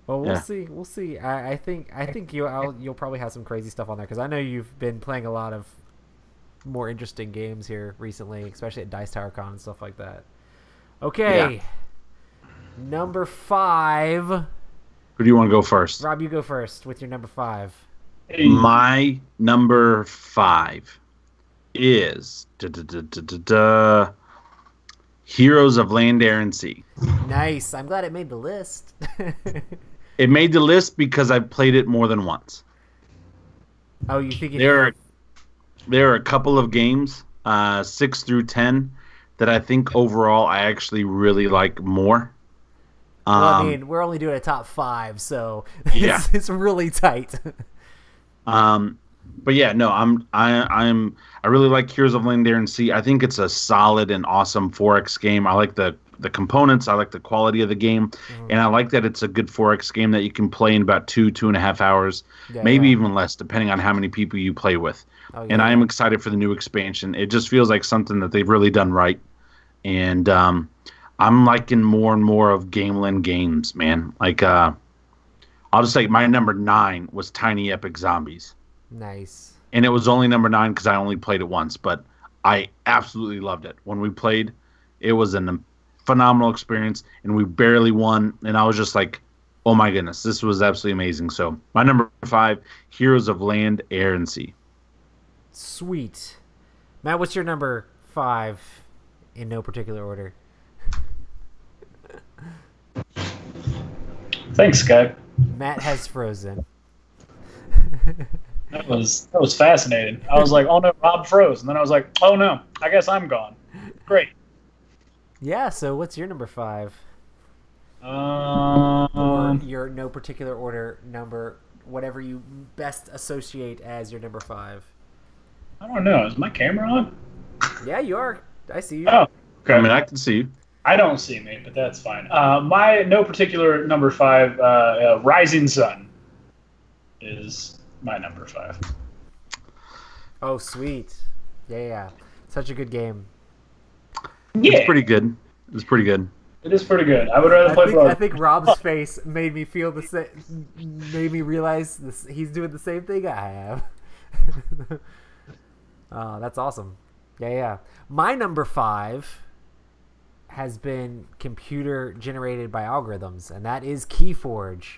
[SPEAKER 1] Well, we'll
[SPEAKER 3] Yeah.
[SPEAKER 1] see. We'll see. I think you'll probably have some crazy stuff on there because I know you've been playing a lot of more interesting games here recently, especially at Dice Tower Con and stuff like that. Okay, number 5.
[SPEAKER 3] Who do you want to go first?
[SPEAKER 1] Rob, you go first with your number 5.
[SPEAKER 3] My number 5 is Heroes of Land, Air, and Sea.
[SPEAKER 1] Nice. I'm glad it made the list.
[SPEAKER 3] It made the list because I've played it more than once.
[SPEAKER 1] Oh, you think
[SPEAKER 3] There are a couple of games, 6 through 10, that I think overall I actually really like more.
[SPEAKER 1] Well, I mean, we're only doing a top 5, so
[SPEAKER 3] Yeah.
[SPEAKER 1] it's really tight.
[SPEAKER 3] But yeah, no, I really like Heroes of Land, Air, and Sea. I think it's a solid and awesome 4X game. I like the components. I like the quality of the game, and I like that it's a good 4X game that you can play in about 2.5 hours,
[SPEAKER 1] Yeah,
[SPEAKER 3] maybe
[SPEAKER 1] yeah.
[SPEAKER 3] even less, depending on how many people you play with.
[SPEAKER 1] Oh,
[SPEAKER 3] And
[SPEAKER 1] yeah.
[SPEAKER 3] I am excited for the new expansion. It just feels like something that they've really done right, and I'm liking more and more of Gameland games, man. Like, I'll just say my number 9 was Tiny Epic Zombies.
[SPEAKER 1] Nice.
[SPEAKER 3] And it was only number 9 because I only played it once, but I absolutely loved it. When we played, it was a phenomenal experience, and we barely won, and I was just like, oh my goodness, this was absolutely amazing. So my number 5, Heroes of Land, Air, and Sea.
[SPEAKER 1] Sweet. Matt, what's your number 5 in no particular order?
[SPEAKER 2] Thanks, Skype.
[SPEAKER 1] Matt has frozen.
[SPEAKER 2] That was fascinating. I was like, oh no, Rob froze, and then I was like, oh no, I guess I'm gone. Great.
[SPEAKER 1] Yeah, so what's your number 5? Or your no particular order number, whatever you best associate as your number 5.
[SPEAKER 2] I don't know. Is my camera on?
[SPEAKER 1] Yeah, you are. I see you.
[SPEAKER 2] Oh, okay.
[SPEAKER 3] I mean, I can see you.
[SPEAKER 2] I don't see me, but that's fine. My no particular number 5, Rising Sun, is my number 5.
[SPEAKER 1] Oh, sweet. Yeah. Such a good game.
[SPEAKER 2] Yeah,
[SPEAKER 3] It's pretty good. It's pretty good.
[SPEAKER 2] it is pretty good. I would rather play
[SPEAKER 1] I
[SPEAKER 2] for.
[SPEAKER 1] think Rob's face made me feel the same, made me realize this, he's doing the same thing I have. Oh, that's awesome. Yeah. My number 5 has been computer generated by algorithms, and that is Keyforge.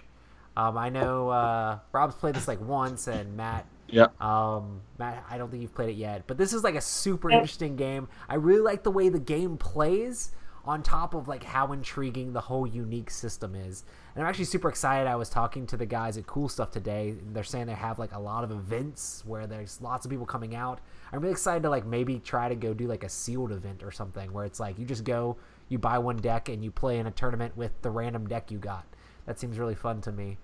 [SPEAKER 1] I know Rob's played this like once, and Matt.
[SPEAKER 3] Yeah.
[SPEAKER 1] Matt, I don't think you've played it yet, but this is like a super interesting game. I really like the way the game plays, on top of like how intriguing the whole unique system is. And I'm actually super excited. I was talking to the guys at Cool Stuff today, and they're saying they have like a lot of events where there's lots of people coming out. I'm really excited to like maybe try to go do like a sealed event or something where it's like you just go, you buy one deck, and you play in a tournament with the random deck you got. That seems really fun to me.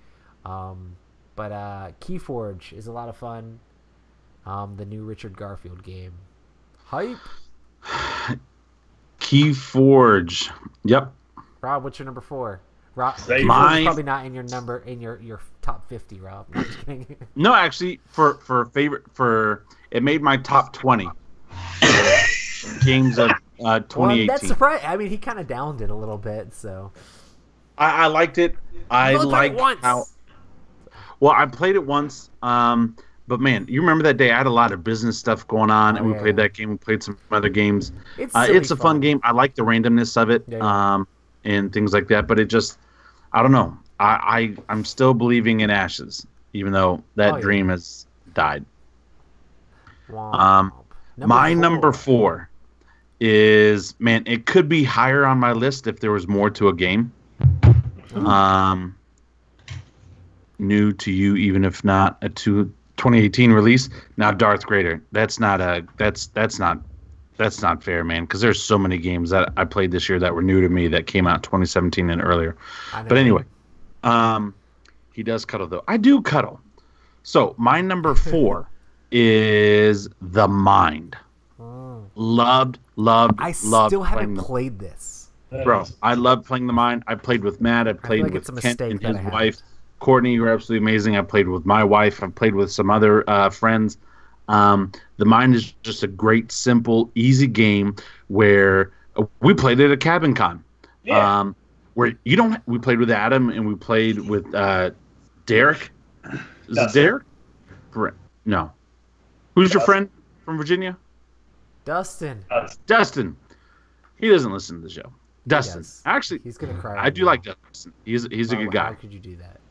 [SPEAKER 1] But Keyforge is a lot of fun. The new Richard Garfield game. Hype.
[SPEAKER 3] Keyforge. Yep.
[SPEAKER 1] Rob, what's your number 4? Rob,
[SPEAKER 2] Mine-
[SPEAKER 1] Keyforge is probably not in your number in your top 50, Rob. No, I'm just kidding.
[SPEAKER 3] No, actually, for it made my top 20 games of 2018.
[SPEAKER 1] Well, that's surprising. I mean, he kind of downed it a little bit, so.
[SPEAKER 3] I liked it. I
[SPEAKER 1] only played it
[SPEAKER 3] liked
[SPEAKER 1] once.
[SPEAKER 3] how. Well, I played it once. But man, you remember that day? I had a lot of business stuff going on, and we played that game. We played some other games.
[SPEAKER 1] It's
[SPEAKER 3] a fun game. I like the randomness of it, and things like that. But it just, I don't know. I'm still believing in Ashes, even though that dream has died. My number 4 is, man, it could be higher on my list if there was more to a game. New to you, even if not a 2018 release. Now Darth Vader. That's not fair, man, because there's so many games that I played this year that were new to me that came out 2017 and earlier. But anyway, he does cuddle though. I do cuddle. So my number 4 is The Mind. Loved.
[SPEAKER 1] I still haven't played this.
[SPEAKER 3] Bro, I love playing The Mind. I played with Matt. I played with Kent and his wife. Courtney, you're absolutely amazing. I played with my wife. I've played with some other friends. The Mind is just a great, simple, easy game where we played it at Cabin Con.
[SPEAKER 2] Yeah.
[SPEAKER 3] Where we played with Adam and we played with Derek. Is it Derek? No. Who's your friend from Virginia?
[SPEAKER 1] Dustin.
[SPEAKER 3] Dustin. He doesn't listen to the show. Dustin. Actually,
[SPEAKER 1] he's gonna cry.
[SPEAKER 3] I do like Dustin. He's a good guy.
[SPEAKER 1] How could you do that?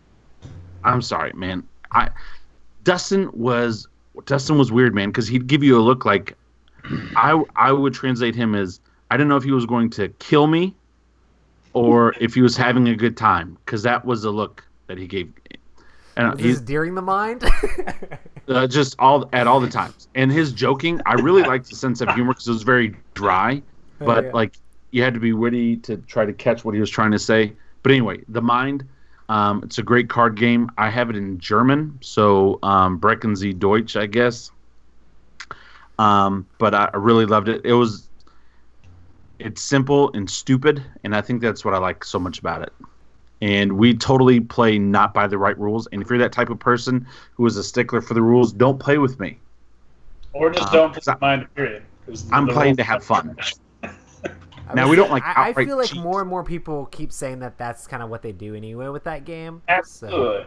[SPEAKER 3] I'm sorry, man. Dustin was weird, man, because he'd give you a look like I would translate him as I didn't know if he was going to kill me or if he was having a good time, because that was the look that he gave. And
[SPEAKER 1] he's during The Mind.
[SPEAKER 3] Just at all the times, and his joking, I really liked the sense of humor because it was very dry, but like you had to be witty to try to catch what he was trying to say. But anyway, The Mind. It's a great card game. I have it in German, so Brechen Sie Deutsch, I guess. But I really loved it. It's simple and stupid, and I think that's what I like so much about it. And we totally play not by the right rules. And if you're that type of person who is a stickler for the rules, don't play with me.
[SPEAKER 2] Or just don't play Mind, period.
[SPEAKER 3] I'm playing to have fun. Now, we don't like
[SPEAKER 1] I feel like more and more people keep saying that that's kind of what they do anyway with that game.
[SPEAKER 2] Absolutely.
[SPEAKER 1] So.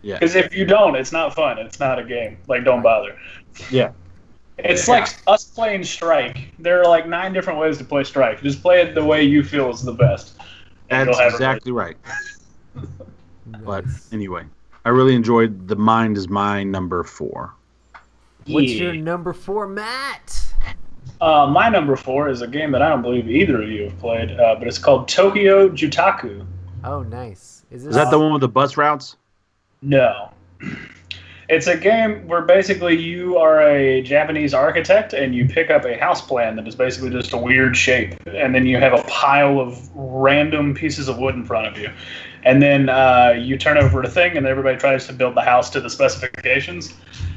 [SPEAKER 3] Yeah.
[SPEAKER 2] Because if you don't, it's not fun. It's not a game. Like, don't bother.
[SPEAKER 3] Yeah.
[SPEAKER 2] It's like us playing Strike. There are like 9 different ways to play Strike. Just play it the way you feel is the best.
[SPEAKER 3] That's exactly right. But anyway, I really enjoyed The Mind is my number 4.
[SPEAKER 1] What's your number 4, Matt?
[SPEAKER 2] My number 4 is a game that I don't believe either of you have played, but it's called Tokyo Jutaku.
[SPEAKER 1] Oh, nice.
[SPEAKER 3] Is that the one with the bus routes?
[SPEAKER 2] No. It's a game where basically you are a Japanese architect and you pick up a house plan that is basically just a weird shape. And then you have a pile of random pieces of wood in front of you. And then you turn over a thing and everybody tries to build the house to the specifications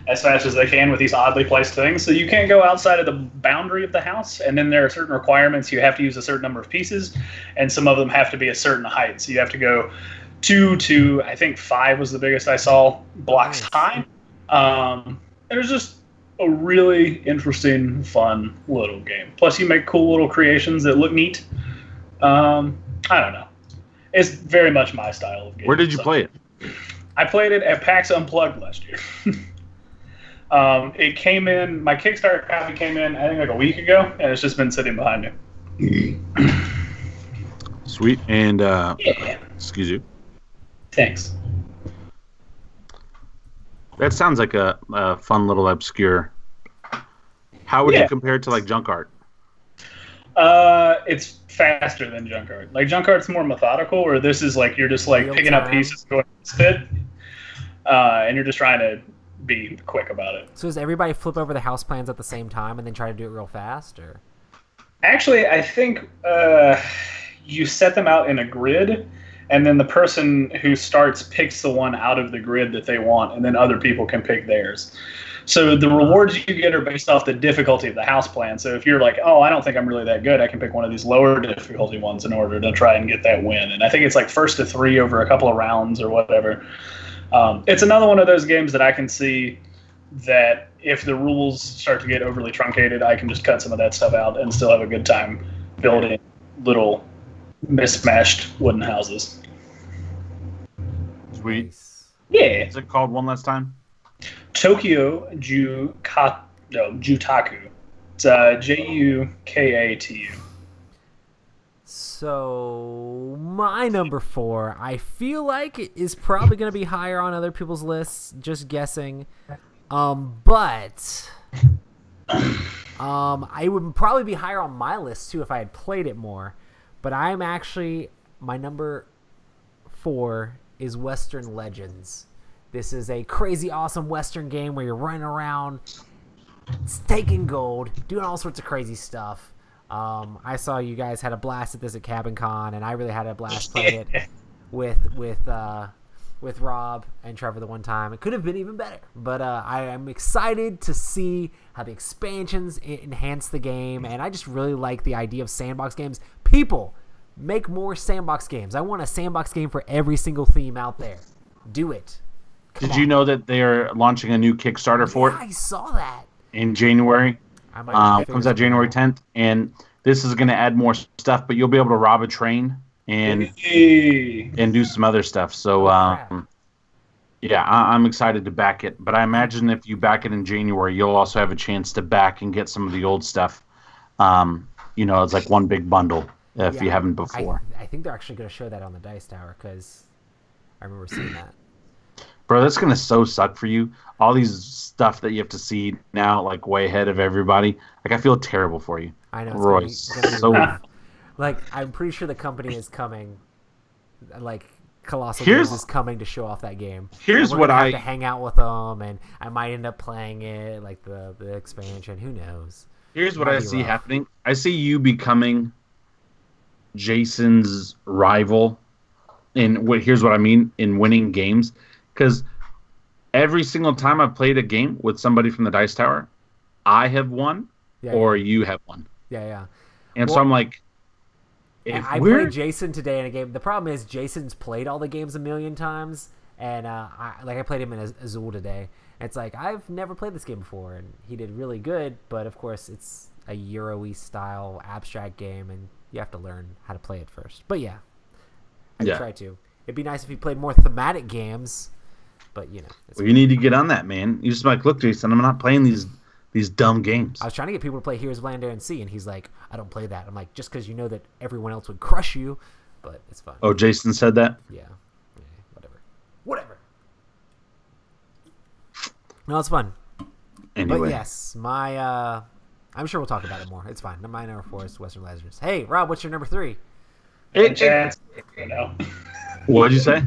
[SPEAKER 2] as fast as they can with these oddly placed things. So you can't go outside of the boundary of the house. And then there are certain requirements. You have to use a certain number of pieces. And some of them have to be a certain height. So you have to go 2 to, I think 5 was the biggest I saw, blocks high. It was just a really interesting, fun little game. Plus, you make cool little creations that look neat. I don't know. It's very much my style of game.
[SPEAKER 3] Where did you play it?
[SPEAKER 2] I played it at PAX Unplugged last year. It came in, my Kickstarter copy came in, I think like a week ago, and it's just been sitting behind me.
[SPEAKER 3] Sweet. And,
[SPEAKER 2] Yeah.
[SPEAKER 3] excuse you.
[SPEAKER 2] Thanks.
[SPEAKER 3] That sounds like a fun little obscure. How would you compare it to like Junk Art?
[SPEAKER 2] It's faster than Junk Art. Like Junk Art's more methodical, or this is like you're just like
[SPEAKER 1] Real
[SPEAKER 2] picking up
[SPEAKER 1] time.
[SPEAKER 2] pieces, going to spit, and you're just trying to be quick about it.
[SPEAKER 1] So does everybody flip over the house plans at the same time and then try to do it real fast, or?
[SPEAKER 2] Actually, I think you set them out in a grid, and then the person who starts picks the one out of the grid that they want, and then other people can pick theirs. So the rewards you get are based off the difficulty of the house plan. So if you're like, oh, I don't think I'm really that good, I can pick one of these lower difficulty ones in order to try and get that win. And I think it's like 1st to 3 over a couple of rounds or whatever. It's another one of those games that I can see that if the rules start to get overly truncated, I can just cut some of that stuff out and still have a good time building little mismatched wooden houses.
[SPEAKER 3] Sweet.
[SPEAKER 1] Nice.
[SPEAKER 2] Yeah.
[SPEAKER 3] Is it called one last time?
[SPEAKER 2] Tokyo Jutaku. It's Jukatu.
[SPEAKER 1] So my number 4, I feel like it is probably going to be higher on other people's lists. Just guessing, but I would probably be higher on my list too if I had played it more. But I'm actually my number 4 is Western Legends. This is a crazy awesome Western game where you're running around, taking gold, doing all sorts of crazy stuff. I saw you guys had a blast at this at Cabin Con, and I really had a blast playing it with Rob and Trevor the one time. It could have been even better, but I am excited to see how the expansions enhance the game, and I just really like the idea of sandbox games. People, make more sandbox games. I want a sandbox game for every single theme out there. Do it.
[SPEAKER 3] Did you know that they are launching a new Kickstarter for it
[SPEAKER 1] I saw that.
[SPEAKER 3] in January?
[SPEAKER 1] I might
[SPEAKER 3] Comes out January 10th, and this is going to add more stuff, but you'll be able to rob a train and
[SPEAKER 2] Hey.
[SPEAKER 3] do some other stuff. So,
[SPEAKER 1] crap.
[SPEAKER 3] yeah, I'm excited to back it. But I imagine if you back it in January, you'll also have a chance to back and get some of the old stuff. It's like one big bundle if
[SPEAKER 1] Yeah,
[SPEAKER 3] you haven't before.
[SPEAKER 1] I think they're actually going to show that on the Dice Tower because I remember seeing that.
[SPEAKER 3] Bro, that's gonna so suck for you. All these stuff that you have to see now, like way ahead of everybody. Like I feel terrible for you,
[SPEAKER 1] I know.
[SPEAKER 3] Roy.
[SPEAKER 1] It's gonna be
[SPEAKER 3] So
[SPEAKER 1] like I'm pretty sure the company is coming. Like Colossal
[SPEAKER 3] Here's-
[SPEAKER 1] Games is coming to show off that game.
[SPEAKER 3] here's
[SPEAKER 1] And we're
[SPEAKER 3] what
[SPEAKER 1] gonna
[SPEAKER 3] I
[SPEAKER 1] have to hang out with them, and I might end up playing it, like the expansion. Who knows?
[SPEAKER 3] here's what
[SPEAKER 1] Might
[SPEAKER 3] I
[SPEAKER 1] be
[SPEAKER 3] see
[SPEAKER 1] rough.
[SPEAKER 3] happening. I see you becoming Jason's rival, here's what I mean in winning games, because every single time I've played a game with somebody from the Dice Tower, I have won
[SPEAKER 1] Yeah,
[SPEAKER 3] or you have won,
[SPEAKER 1] yeah.
[SPEAKER 3] and so
[SPEAKER 1] Well,
[SPEAKER 3] I'm like, if
[SPEAKER 1] I
[SPEAKER 3] we're
[SPEAKER 1] played Jason today in a game. The problem is Jason's played all the games a million times, and I played him in Azul today. And it's like I've never played this game before, and he did really good. But of course, it's a Euro-y style abstract game, and you have to learn how to play it first. But yeah, I
[SPEAKER 3] Yeah.
[SPEAKER 1] try to. It'd be nice if he played more thematic games, but it's
[SPEAKER 3] Well, you need to get on that, man. You just like, look, Jason, I'm not playing these dumb games.
[SPEAKER 1] I was trying to get people to play Heroes of Land, Air, and Sea, and he's like, I don't play that. I'm like, just because you know that everyone else would crush you, but it's fun.
[SPEAKER 3] Oh, Jason said that?
[SPEAKER 1] Yeah, whatever. No, it's fun.
[SPEAKER 3] Anyway.
[SPEAKER 1] But yes, my I'm sure we'll talk about it more. It's fine. My number 4 is Western Legends. Hey, Rob, what's your number 3?
[SPEAKER 2] Chat's great right now.
[SPEAKER 3] What'd you say?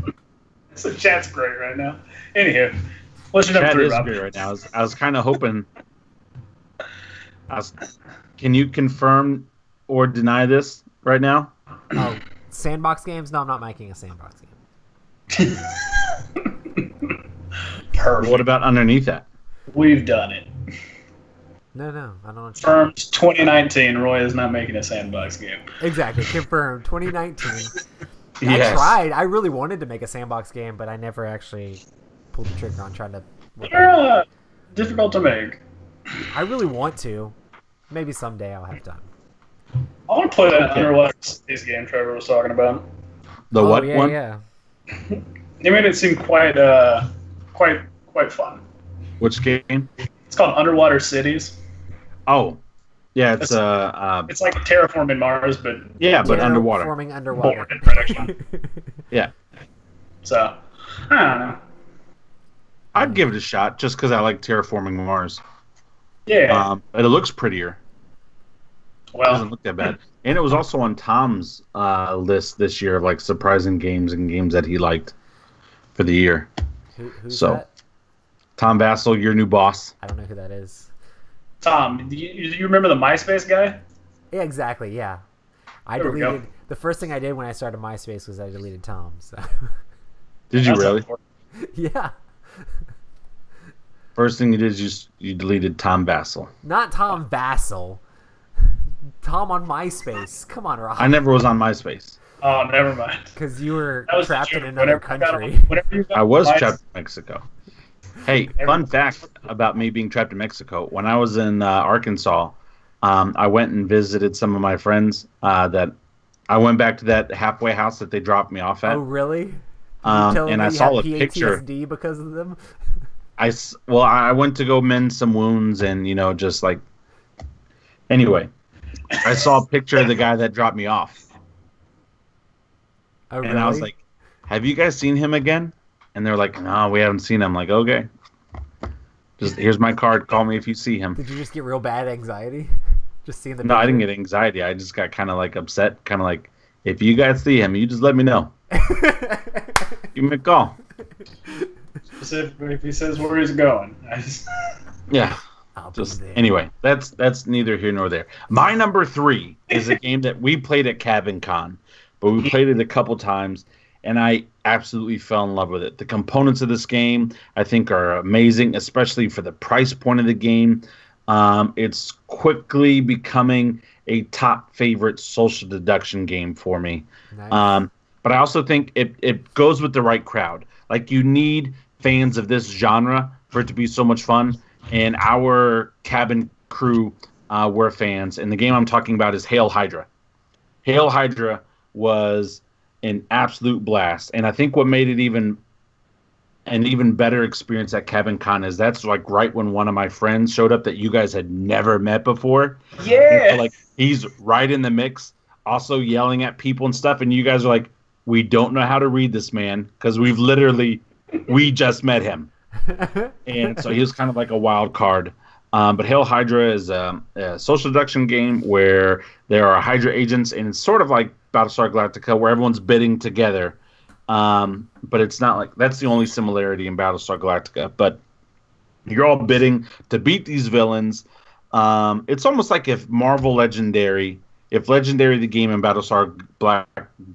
[SPEAKER 2] So chat's great right now. Anywho, what's your number
[SPEAKER 3] Chat
[SPEAKER 2] 3,
[SPEAKER 3] is
[SPEAKER 2] Rob?
[SPEAKER 3] great right now. I was kind of hoping. Can you confirm or deny this right now?
[SPEAKER 1] Oh, sandbox games? No, I'm not making a sandbox game.
[SPEAKER 2] Perfect.
[SPEAKER 3] What about underneath that?
[SPEAKER 2] We've done it.
[SPEAKER 1] No, I don't know.
[SPEAKER 2] Confirmed 2019, Roy is not making a sandbox game.
[SPEAKER 1] Exactly, confirmed. 2019. I
[SPEAKER 3] Yes.
[SPEAKER 1] tried. I really wanted to make a sandbox game, but I never actually pulled the trigger on trying to.
[SPEAKER 2] They're difficult to make.
[SPEAKER 1] I really want to. Maybe someday I'll have time.
[SPEAKER 2] I want to play that Underwater Cities game Trevor was talking about.
[SPEAKER 3] The what
[SPEAKER 1] yeah,
[SPEAKER 3] one?
[SPEAKER 1] Yeah.
[SPEAKER 2] They made it seem quite fun.
[SPEAKER 3] Which game?
[SPEAKER 2] It's called Underwater Cities.
[SPEAKER 3] Oh, yeah, it's
[SPEAKER 2] It's like terraforming Mars, but
[SPEAKER 3] but underwater.
[SPEAKER 1] Forming underwater.
[SPEAKER 2] forward in prediction.
[SPEAKER 3] Yeah,
[SPEAKER 2] So I don't know.
[SPEAKER 3] I'd give it a shot just because I like terraforming Mars.
[SPEAKER 2] Yeah.
[SPEAKER 3] But it looks prettier. It
[SPEAKER 2] Well,
[SPEAKER 3] doesn't look that bad. And it was also on Tom's list this year of like surprising games and games that he liked for the year.
[SPEAKER 1] Who's
[SPEAKER 3] So-
[SPEAKER 1] that?
[SPEAKER 3] Tom Vassell, your new boss.
[SPEAKER 1] I don't know who that is.
[SPEAKER 2] Tom, do you remember the MySpace guy?
[SPEAKER 1] Yeah, exactly. Yeah. I
[SPEAKER 2] There we go.
[SPEAKER 1] deleted. The first thing I did when I started MySpace was I deleted Tom. So.
[SPEAKER 3] Did you
[SPEAKER 2] That's
[SPEAKER 3] really?
[SPEAKER 2] important.
[SPEAKER 1] Yeah.
[SPEAKER 3] First thing you did is you deleted Tom Vassell.
[SPEAKER 1] Not Tom Vassell. Tom on MySpace. Come on, Rob.
[SPEAKER 3] I never was on MySpace.
[SPEAKER 2] Oh, never mind.
[SPEAKER 1] Because you were
[SPEAKER 2] That was the
[SPEAKER 1] trapped in
[SPEAKER 2] joke.
[SPEAKER 1] another
[SPEAKER 2] Whenever you got
[SPEAKER 1] country.
[SPEAKER 2] on- whenever you got
[SPEAKER 3] I was
[SPEAKER 2] on
[SPEAKER 3] trapped in Mexico. Hey, fun fact about me being trapped in Mexico. When I was in Arkansas, I went and visited some of my friends that I went back to that halfway house that they dropped me off at.
[SPEAKER 1] Oh, really? Did you
[SPEAKER 3] And
[SPEAKER 1] tell them
[SPEAKER 3] I
[SPEAKER 1] that you
[SPEAKER 3] saw a
[SPEAKER 1] had
[SPEAKER 3] picture.
[SPEAKER 1] PTSD because of them?
[SPEAKER 3] I went to go mend some wounds and, just like, anyway, I saw a picture of the guy that dropped me off.
[SPEAKER 1] Oh, really?
[SPEAKER 3] And I was like, have you guys seen him again? And they're like, no, we haven't seen him. I'm like, okay. Just here's my card. Call me if you see him.
[SPEAKER 1] Did you just get real bad anxiety? Just seeing the
[SPEAKER 3] No, I didn't
[SPEAKER 1] picture?
[SPEAKER 3] get anxiety. I just got kind of like upset. Kind of like, if you guys see him, you just let me know. Give me a call.
[SPEAKER 2] Specifically, if he says where he's going.
[SPEAKER 3] Yeah.
[SPEAKER 1] I'll be
[SPEAKER 3] Just
[SPEAKER 1] there.
[SPEAKER 3] anyway, that's neither here nor there. My number 3 is a game that we played at Cabin Con, but we played it a couple times, and I absolutely fell in love with it. The components of this game, I think, are amazing, especially for the price point of the game. It's quickly becoming a top favorite social deduction game for me.
[SPEAKER 1] Nice.
[SPEAKER 3] But I also think it goes with the right crowd. Like, you need fans of this genre for it to be so much fun. And our cabin crew were fans. And the game I'm talking about is Hail Hydra. Hail Hydra was an absolute blast. And I think what made it an even better experience at Cabin Con is that's like right when one of my friends showed up that you guys had never met before.
[SPEAKER 2] Yeah.
[SPEAKER 3] So, like, he's right in the mix, also yelling at people and stuff. And you guys are like, we don't know how to read this man because we just met him. And so he was kind of like a wild card. But Hail Hydra is a social deduction game where there are Hydra agents, and it's sort of like Battlestar Galactica where everyone's bidding together. But it's not like that's the only similarity in Battlestar Galactica. But you're all bidding to beat these villains. It's almost like if Legendary the game and Battlestar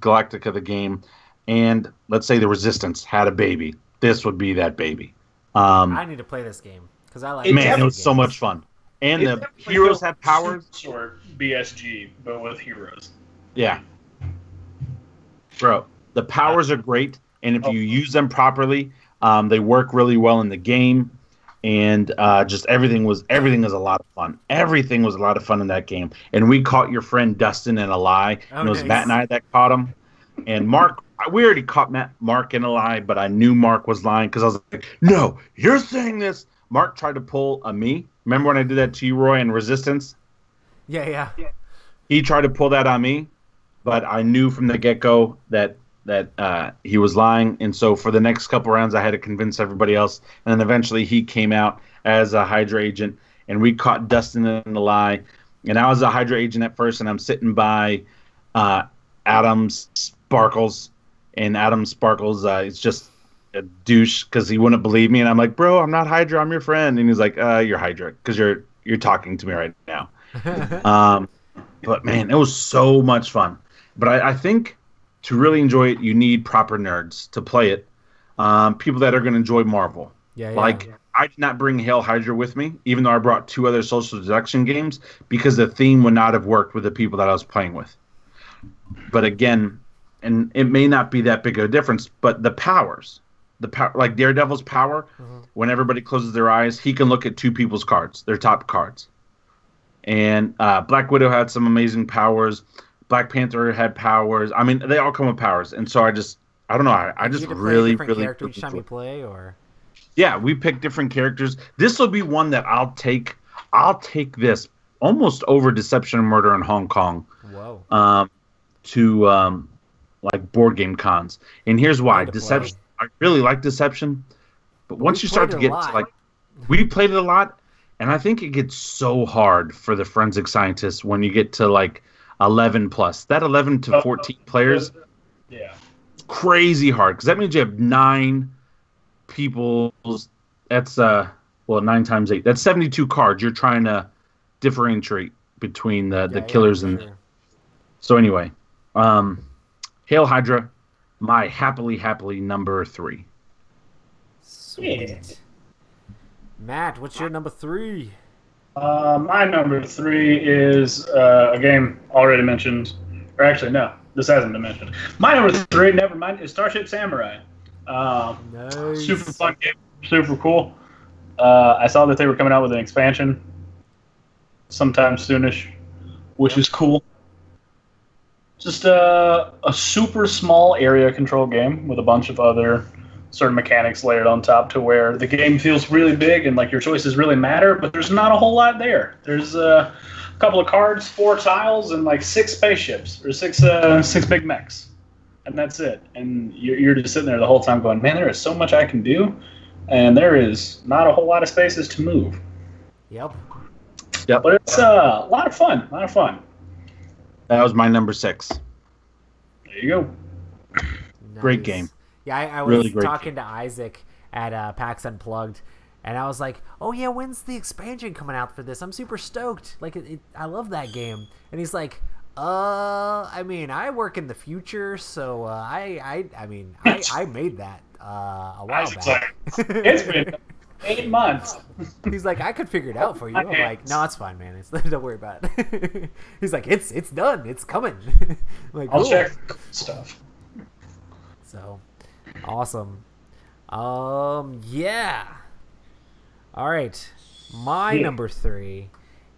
[SPEAKER 3] Galactica the game, and let's say the Resistance had a baby, this would be that baby.
[SPEAKER 1] I need to play this game because I like.
[SPEAKER 2] It
[SPEAKER 3] Man, it
[SPEAKER 1] racing
[SPEAKER 3] was so
[SPEAKER 1] games.
[SPEAKER 3] much fun. And
[SPEAKER 2] It
[SPEAKER 3] the
[SPEAKER 2] definitely
[SPEAKER 3] heroes
[SPEAKER 2] feels
[SPEAKER 3] have powers.
[SPEAKER 2] Short BSG, but with heroes.
[SPEAKER 3] Yeah. Bro, the powers are great, and if you use them properly, they work really well in the game. And just everything is a lot of fun. Everything was a lot of fun in that game. And we caught your friend Dustin in a lie.
[SPEAKER 1] Oh,
[SPEAKER 3] And it was
[SPEAKER 1] nice.
[SPEAKER 3] Matt and I that caught him. And Mark, we already caught Mark in a lie, but I knew Mark was lying because I was like, no, you're saying this. Mark tried to pull a me. Remember when I did that to you, Roy, in Resistance?
[SPEAKER 1] Yeah.
[SPEAKER 3] He tried to pull that on me, but I knew from the get-go that he was lying. And so for the next couple rounds, I had to convince everybody else. And then eventually he came out as a Hydra agent, and we caught Dustin in the lie. And I was a Hydra agent at first, and I'm sitting by Adam Sparkles. And Adam Sparkles is just a douche because he wouldn't believe me. And I'm like, bro, I'm not Hydra. I'm your friend. And he's like, you're Hydra because you're talking to me right now. But, man, it was so much fun. But I think to really enjoy it, you need proper nerds to play it. People that are going to enjoy Marvel.
[SPEAKER 1] Yeah.
[SPEAKER 3] Like, I did not bring Hail Hydra with me, even though I brought 2 other social deduction games, because the theme would not have worked with the people that I was playing with. But again, and it may not be that big of a difference, but the powers. the power, like Daredevil's power. When everybody closes their eyes, he can look at two people's cards, their top cards. And Black Widow had some amazing powers. Black Panther had powers. I mean, they all come with powers. And so I don't know. I just really
[SPEAKER 1] character each time you play, or
[SPEAKER 3] yeah, we pick different characters. This will be one that I'll take. I'll take this almost over Deception and Murder in Hong Kong.
[SPEAKER 1] Whoa.
[SPEAKER 3] To like board game cons, and here's why. Deception. I really like Deception, but once you start to get to like, we played it a lot, and I think it gets so hard for the forensic scientists when you get to like 11 plus. That 11 to 14 players,
[SPEAKER 2] yeah,
[SPEAKER 3] it's crazy hard because that means you have 9 people. That's 9 times 8. That's 72 cards. You're trying to differentiate between the killers and.
[SPEAKER 1] Sure.
[SPEAKER 3] So anyway, Hail Hydra, my happily number 3.
[SPEAKER 1] Sweet. Yeah. Matt, what's your number 3?
[SPEAKER 2] My number 3 is a game already mentioned. Or actually, no, this hasn't been mentioned. My number 3, never mind, is Starship Samurai.
[SPEAKER 1] Nice.
[SPEAKER 2] Super fun game, super cool. I saw that they were coming out with an expansion sometime soonish, which is cool. Just a super small area control game with a bunch of other certain mechanics layered on top to where the game feels really big and like your choices really matter, but there's not a whole lot there. There's a couple of cards, 4 tiles, and like 6 spaceships or 6 big mechs, and that's it. And you're just sitting there the whole time going, man, there is so much I can do, and there is not a whole lot of spaces to move.
[SPEAKER 1] Yep.
[SPEAKER 2] But it's a lot of fun.
[SPEAKER 3] That was my number 6.
[SPEAKER 2] There you go.
[SPEAKER 1] Nice.
[SPEAKER 3] Great game.
[SPEAKER 1] Yeah, I was
[SPEAKER 3] Really
[SPEAKER 1] talking to Isaac at PAX Unplugged, and I was like, "Oh yeah, when's the expansion coming out for this? I'm super stoked. Like, I love that game." And he's like, I mean, I work in the future, so I made that a while back."
[SPEAKER 2] It's been 8 months.
[SPEAKER 1] He's like, I could figure it out for you. I'm like, no, it's fine, man. Don't worry about it. He's like, it's done. It's coming. I'm like,
[SPEAKER 2] I'll
[SPEAKER 1] cool.
[SPEAKER 2] check stuff.
[SPEAKER 1] So, awesome. Yeah. All right. My number 3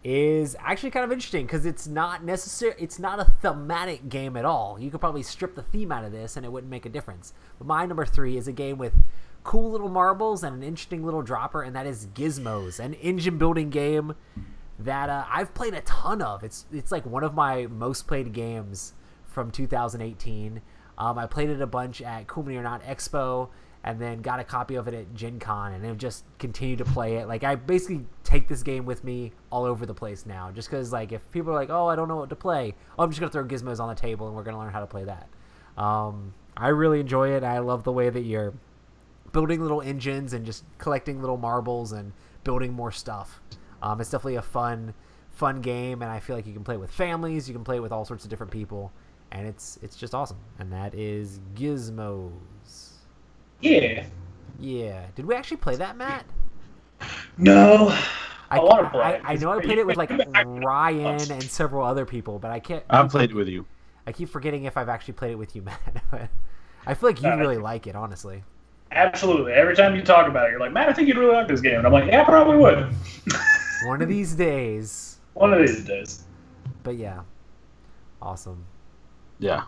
[SPEAKER 1] is actually kind of interesting because it's not a thematic game at all. You could probably strip the theme out of this and it wouldn't make a difference. But my number 3 is a game with cool little marbles and an interesting little dropper, and that is Gizmos, an engine building game that I've played a ton of. It's like one of my most played games from 2018. I played it a bunch at Cool Mini or Not Expo, and then got a copy of it at Gen Con, and have just continued to play it. Like, I basically take this game with me all over the place now, just because, like, if people are like, oh, I don't know what to play, I'm just going to throw Gizmos on the table, and we're going to learn how to play that. I really enjoy it. I love the way that you're building little engines and just collecting little marbles and building more stuff. It's definitely a fun game, and I feel like you can play it with families, you can play it with all sorts of different people, and it's just awesome. And that is Gizmos.
[SPEAKER 2] Yeah.
[SPEAKER 1] Did we actually play that, Matt?
[SPEAKER 2] No. I want to play it.
[SPEAKER 1] I know I played it with like Ryan and several other people, but I can't.
[SPEAKER 3] I've played it with you.
[SPEAKER 1] I keep forgetting if I've actually played it with you, Matt. I feel like you really like it, honestly.
[SPEAKER 2] Absolutely. Every time you talk about it, you're like, man, I think you'd really like this game. And I'm like, yeah, I probably would.
[SPEAKER 1] One of these days.
[SPEAKER 2] One of these days.
[SPEAKER 1] But yeah. Awesome.
[SPEAKER 3] Yeah.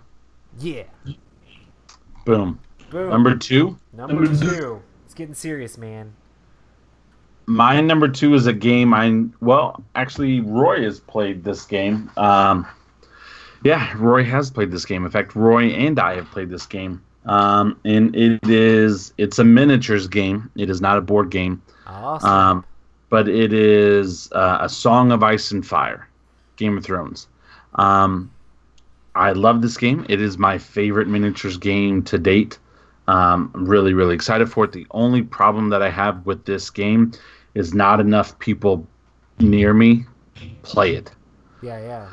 [SPEAKER 1] Boom.
[SPEAKER 3] Boom. Number 2?
[SPEAKER 1] Number 2. It's getting serious, man.
[SPEAKER 3] My number 2 is a game actually, Roy has played this game. Yeah, Roy has played this game. In fact, Roy and I have played this game. And it's a miniatures game. It is not a board game.
[SPEAKER 1] Awesome.
[SPEAKER 3] But it is a Song of Ice and Fire, Game of Thrones. I love this game. It is my favorite miniatures game to date. I'm really, really excited for it. The only problem that I have with this game is not enough people near me play it.
[SPEAKER 1] Yeah.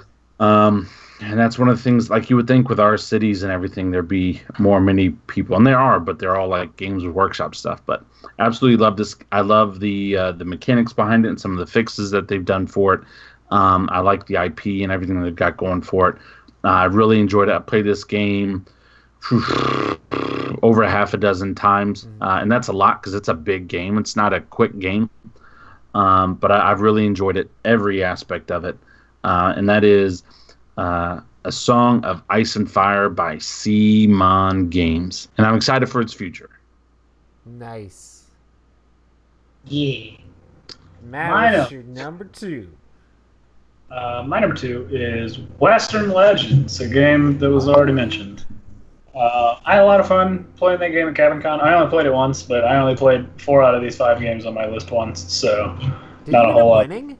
[SPEAKER 3] And that's one of the things, like you would think with our cities and everything, there'd be many people, and there are, but they're all like Games Workshop stuff. But absolutely love this. I love the mechanics behind it and some of the fixes that they've done for it. I like the IP and everything that they've got going for it. I really enjoyed it. I played this game over half a dozen times, and that's a lot because it's a big game. It's not a quick game, but I've really enjoyed it, every aspect of it, and that is A Song of Ice and Fire by CMON Games, and I'm excited for its future.
[SPEAKER 1] Nice.
[SPEAKER 2] Yeah.
[SPEAKER 1] Matt, what's your number 2?
[SPEAKER 2] My number 2 is Western Legends, a game that was already mentioned. I had a lot of fun playing that game at CabinCon. I only played it once, but I only played 4 out of these 5 games on my list once, so not a whole lot.
[SPEAKER 1] Winning?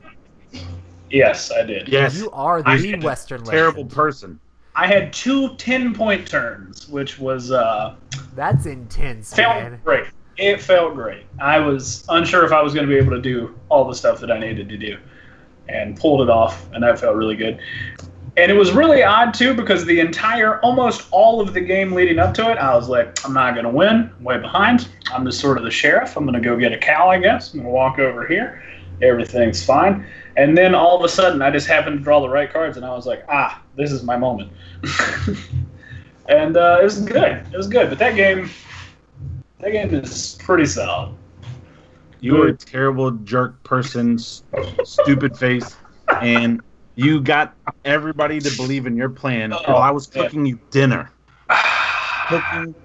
[SPEAKER 2] Yes, I did.
[SPEAKER 3] Yes,
[SPEAKER 1] You are the Western
[SPEAKER 3] terrible
[SPEAKER 1] legend.
[SPEAKER 3] person.
[SPEAKER 2] I had 2 10-point turns, which was
[SPEAKER 1] That's intense, man.
[SPEAKER 2] felt great. It felt great. I was unsure if I was going to be able to do all the stuff that I needed to do, and pulled it off, and that felt really good. And it was really odd, too, because almost all of the game leading up to it, I was like, I'm not going to win. I'm way behind. I'm just sort of the sheriff. I'm going to go get a cow, I guess. I'm going to walk over here. Everything's fine. And then all of a sudden, I just happened to draw the right cards, and I was like, this is my moment. And it was good. It was good. But that game is pretty solid.
[SPEAKER 3] You were a terrible jerk person, stupid face, and you got everybody to believe in your plan while I was cooking you dinner. And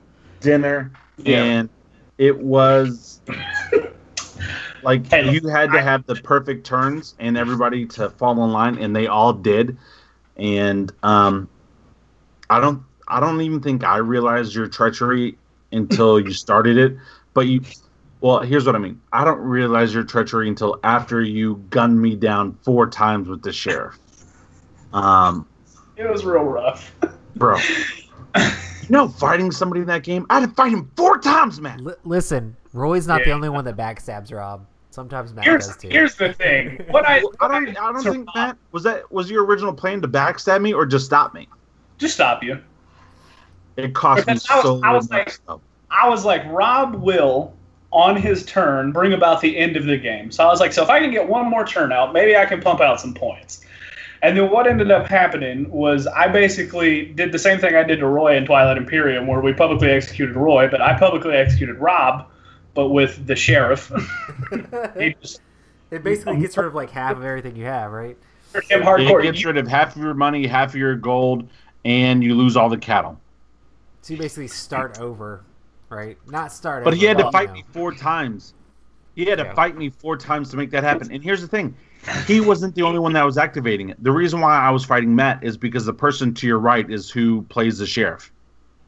[SPEAKER 3] it was like you had to have the perfect turns and everybody to fall in line, and they all did. And I don't even think I realized your treachery until you started it. But well, here's what I mean. I don't realize your treachery until after you gunned me down 4 times with the sheriff.
[SPEAKER 2] It was real rough.
[SPEAKER 3] Bro. Fighting somebody in that game, I had to fight him 4 times, man.
[SPEAKER 1] Listen, Roy's not the only one that backstabs Rob. Sometimes Matt does too.
[SPEAKER 2] Here's the thing.
[SPEAKER 3] I don't think, Matt, was your original plan to backstab me or just stop me?
[SPEAKER 2] Just stop you.
[SPEAKER 3] It cost me so much.
[SPEAKER 2] I was like, Rob will, on his turn, bring about the end of the game. So I was like, so if I can get one more turn out, maybe I can pump out some points. And then what ended up happening was I basically did the same thing I did to Roy in Twilight Imperium, where we publicly executed Roy, but I publicly executed Rob, but with the sheriff.
[SPEAKER 1] It basically gets rid of like half of everything you have, right?
[SPEAKER 3] It gets rid of half of your money, half of your gold, and you lose all the cattle.
[SPEAKER 1] So you basically start over, right? Not start
[SPEAKER 3] over. But he had to fight
[SPEAKER 1] me
[SPEAKER 3] 4 times. He had to fight me 4 times to make that happen. And here's the thing. He wasn't the only one that was activating it. The reason why I was fighting Matt is because the person to your right is who plays the sheriff.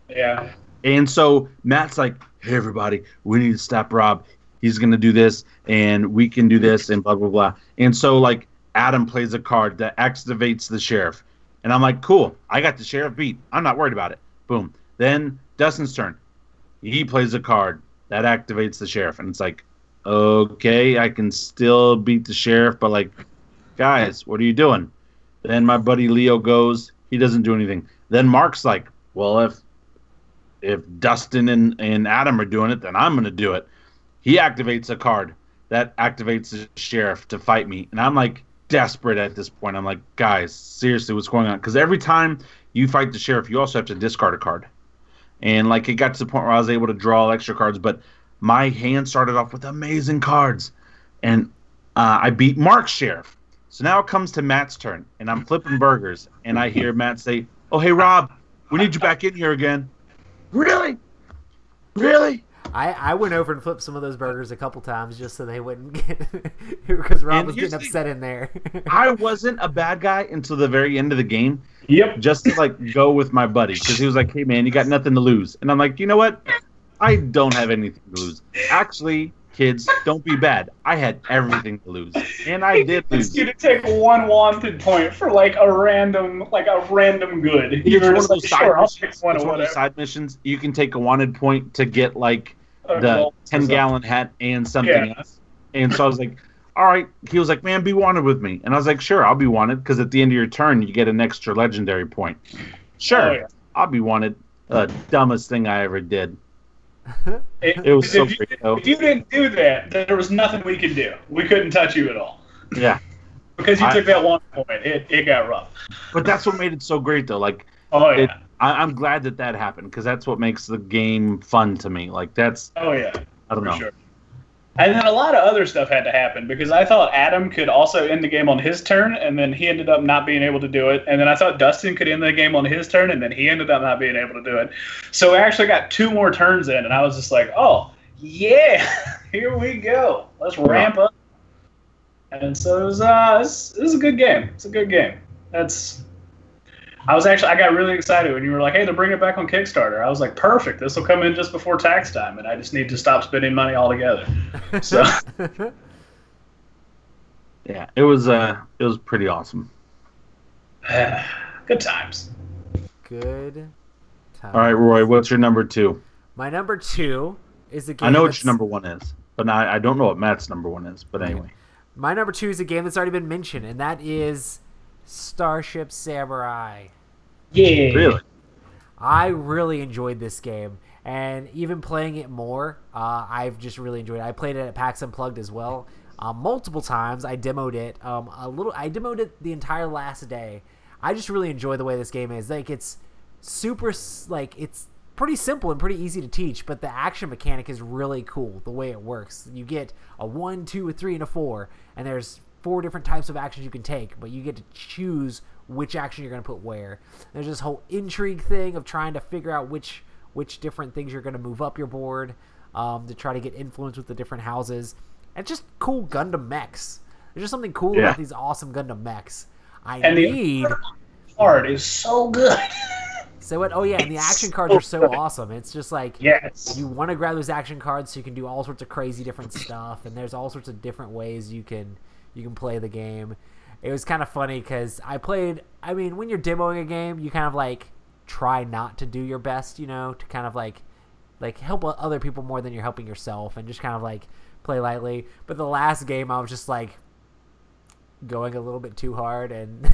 [SPEAKER 2] Yeah.
[SPEAKER 3] And so Matt's like, hey, everybody, we need to stop Rob. He's going to do this, and we can do this, and blah, blah, blah. And so, like, Adam plays a card that activates the sheriff. And I'm like, cool, I got the sheriff beat. I'm not worried about it. Boom. Then Dustin's turn. He plays a card that activates the sheriff. And it's like, okay, I can still beat the sheriff, but, like, guys, what are you doing? Then my buddy Leo goes. He doesn't do anything. Then Mark's like, well, if Dustin and Adam are doing it, then I'm going to do it. He activates a card that activates the sheriff to fight me. And I'm, like, desperate at this point. I'm like, guys, seriously, what's going on? Because every time you fight the sheriff, you also have to discard a card. And, like, it got to the point where I was able to draw extra cards, but my hand started off with amazing cards. And I beat Mark's sheriff. So now it comes to Matt's turn, and I'm flipping burgers, and I hear Matt say, oh, hey, Rob, we need you back in here again. Really? Really?
[SPEAKER 1] I went over and flipped some of those burgers a couple times just so they wouldn't get because Rob was getting upset in there.
[SPEAKER 3] I wasn't a bad guy until the very end of the game.
[SPEAKER 2] Yep.
[SPEAKER 3] Just to, like, go with my buddy, because he was like, hey, man, you got nothing to lose. And I'm like, you know what? I don't have anything to lose. Actually, kids, don't be bad. I had everything to lose, and I did lose.
[SPEAKER 2] You to take 1 wanted point for like a random good.
[SPEAKER 3] It's one of those side missions. One of those side missions. You can take a wanted point to get like the 10-gallon hat and something else. And so I was like, all right. He was like, man, be wanted with me, and I was like, sure, I'll be wanted, because at the end of your turn you get an extra legendary point. Sure, I'll be wanted. The dumbest thing I ever did. It was so great, though.
[SPEAKER 2] If you didn't do that, there was nothing we could do. We couldn't touch you at all.
[SPEAKER 3] Yeah.
[SPEAKER 2] Because you took that 1 point. It got rough.
[SPEAKER 3] But that's what made it so great, though. Like, I'm glad that happened because that's what makes the game fun to me. Like that's
[SPEAKER 2] Oh yeah,
[SPEAKER 3] I don't
[SPEAKER 2] for
[SPEAKER 3] know.
[SPEAKER 2] sure. And then a lot of other stuff had to happen because I thought Adam could also end the game on his turn, and then he ended up not being able to do it. And then I thought Dustin could end the game on his turn, and then he ended up not being able to do it. So I actually got 2 more turns in, and I was just like, oh, yeah, here we go. Let's ramp up. And so it was a good game. It's a good game. I got really excited when you were like, hey, they'll bring it back on Kickstarter. I was like, perfect. This will come in just before tax time, and I just need to stop spending money altogether. So,
[SPEAKER 3] yeah, it was pretty awesome.
[SPEAKER 2] good times.
[SPEAKER 1] Good time.
[SPEAKER 3] All right, Roy, what's your number 2?
[SPEAKER 1] My number 2 is a game.
[SPEAKER 3] I know what your number 1 is, but I don't know what Matt's number 1 is. But anyway,
[SPEAKER 1] my number 2 is a game that's already been mentioned, and that is Starship Samurai.
[SPEAKER 2] Yeah.
[SPEAKER 3] Really?
[SPEAKER 1] I really enjoyed this game, and even playing it more, I've just really enjoyed it. I played it at PAX Unplugged as well, multiple times. I demoed it I demoed it the entire last day. I just really enjoy the way this game is. Like, it's super, like, it's pretty simple and pretty easy to teach, but the action mechanic is really cool the way it works. You get a 1, 2, a 3, and a 4, and there's 4 different types of actions you can take, but you get to choose which action you're going to put where. There's this whole intrigue thing of trying to figure out which different things you're going to move up your board to try to get influence with the different houses. And just cool Gundam mechs. There's just something cool about these awesome Gundam mechs.
[SPEAKER 2] The art is so good.
[SPEAKER 1] So what? Oh yeah, and the action cards are so awesome. It's just like,
[SPEAKER 2] yes,
[SPEAKER 1] you want to grab those action cards so you can do all sorts of crazy different stuff, and there's all sorts of different ways you can play the game. It was kind of funny because when you're demoing a game, you kind of like try not to do your best, to kind of like help other people more than you're helping yourself, and just kind of like play lightly. But the last game, I was just like going a little bit too hard, and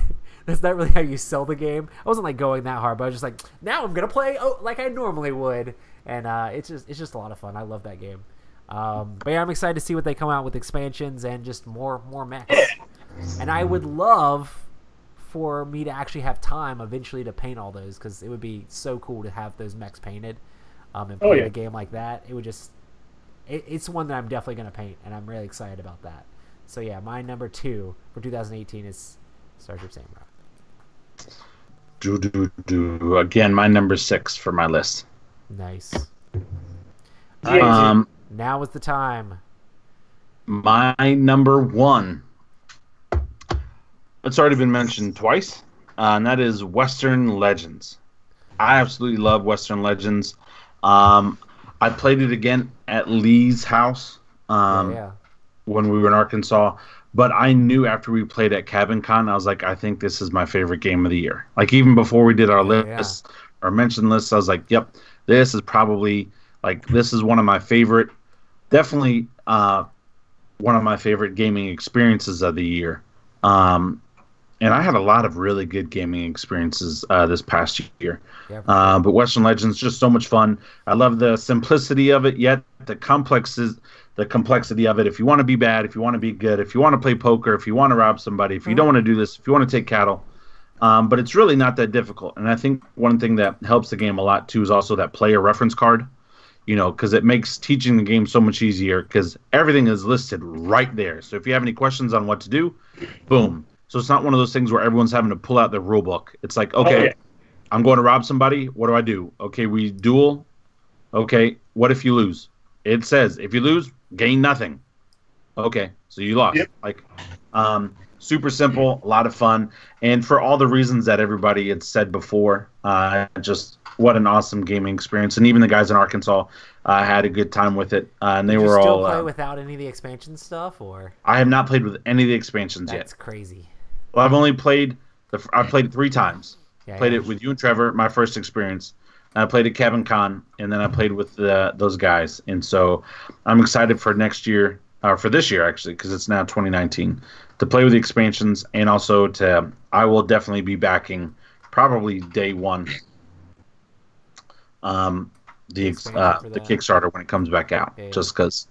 [SPEAKER 1] that's not really how you sell the game. I wasn't like going that hard, but I was just like, now I'm gonna play like I normally would, and it's just a lot of fun. I love that game. But yeah, I'm excited to see what they come out with expansions and just more mechs. And I would love for me to actually have time eventually to paint all those, because it would be so cool to have those mechs painted and play a game like that. It would just it's one that I'm definitely going to paint, and I'm really excited about that. So yeah, my number 2 for 2018 is Starship Samurai.
[SPEAKER 3] Again, my number 6 for my list.
[SPEAKER 1] Nice. Now is the time.
[SPEAKER 3] My number 1. It's already been mentioned twice, and that is Western Legends. I absolutely love Western Legends. I played it again at Lee's house when we were in Arkansas, but I knew after we played at Cabin Con, I was like, I think this is my favorite game of the year. Like, even before we did our list, our mention list, I was like, yep, this is probably, this is one of my favorite, definitely one of my favorite gaming experiences of the year. And I had a lot of really good gaming experiences this past year. Yeah, but Western Legends, just so much fun. I love the simplicity of it, yet the complexity of it. If you want to be bad, if you want to be good, if you want to play poker, if you want to rob somebody, if you don't want to do this, if you want to take cattle. But it's really not that difficult. And I think one thing that helps the game a lot, too, is also that player reference card. Because it makes teaching the game so much easier, because everything is listed right there. So if you have any questions on what to do, boom. So it's not one of those things where everyone's having to pull out their rule book. It's like, okay, I'm going to rob somebody. What do I do? Okay, we duel. Okay, what if you lose? It says if you lose, gain nothing. Okay, so you lost. Yep. Super simple, a lot of fun, and for all the reasons that everybody had said before, just what an awesome gaming experience. And even the guys in Arkansas had a good time with it. And they were all. Did you still
[SPEAKER 1] play without any of the expansion stuff, or?
[SPEAKER 3] I have not played with any of the expansions yet.
[SPEAKER 1] That's crazy.
[SPEAKER 3] Well, I've only played I've played it 3 times. Played it with you and Trevor, my first experience. I played at Cabin Con, and then I played with those guys. And so I'm excited for next year, or for this year actually, because it's now 2019, to play with the expansions, and also I will definitely be backing probably day 1 the Kickstarter when it comes back out, just because.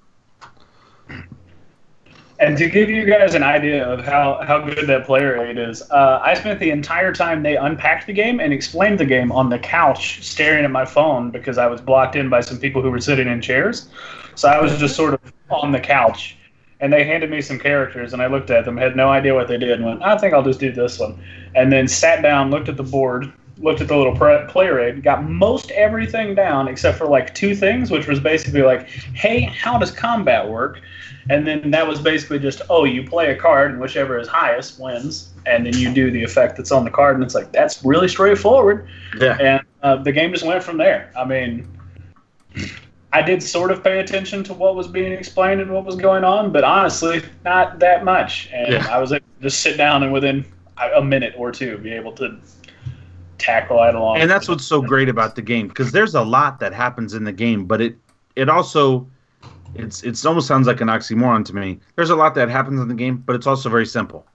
[SPEAKER 2] And to give you guys an idea of how good that player aid is, I spent the entire time they unpacked the game and explained the game on the couch staring at my phone because I was blocked in by some people who were sitting in chairs. So I was just sort of on the couch. And they handed me some characters, and I looked at them, had no idea what they did, and went, I think I'll just do this one. And then sat down, looked at the board, looked at the little player aid, got most everything down except for like 2 things, which was basically like, hey, how does combat work? And then that was basically just, oh, you play a card, and whichever is highest wins, and then you do the effect that's on the card, and it's like, that's really straightforward.
[SPEAKER 3] Yeah.
[SPEAKER 2] And the game just went from there. I mean, I did sort of pay attention to what was being explained and what was going on, but honestly, not that much. And I was able to just sit down and within a minute or 2 be able to tackle it along.
[SPEAKER 3] And that's what's so great about the game, because there's a lot that happens in the game, but it also it's almost sounds like an oxymoron to me. There's a lot that happens in the game, but it's also very simple.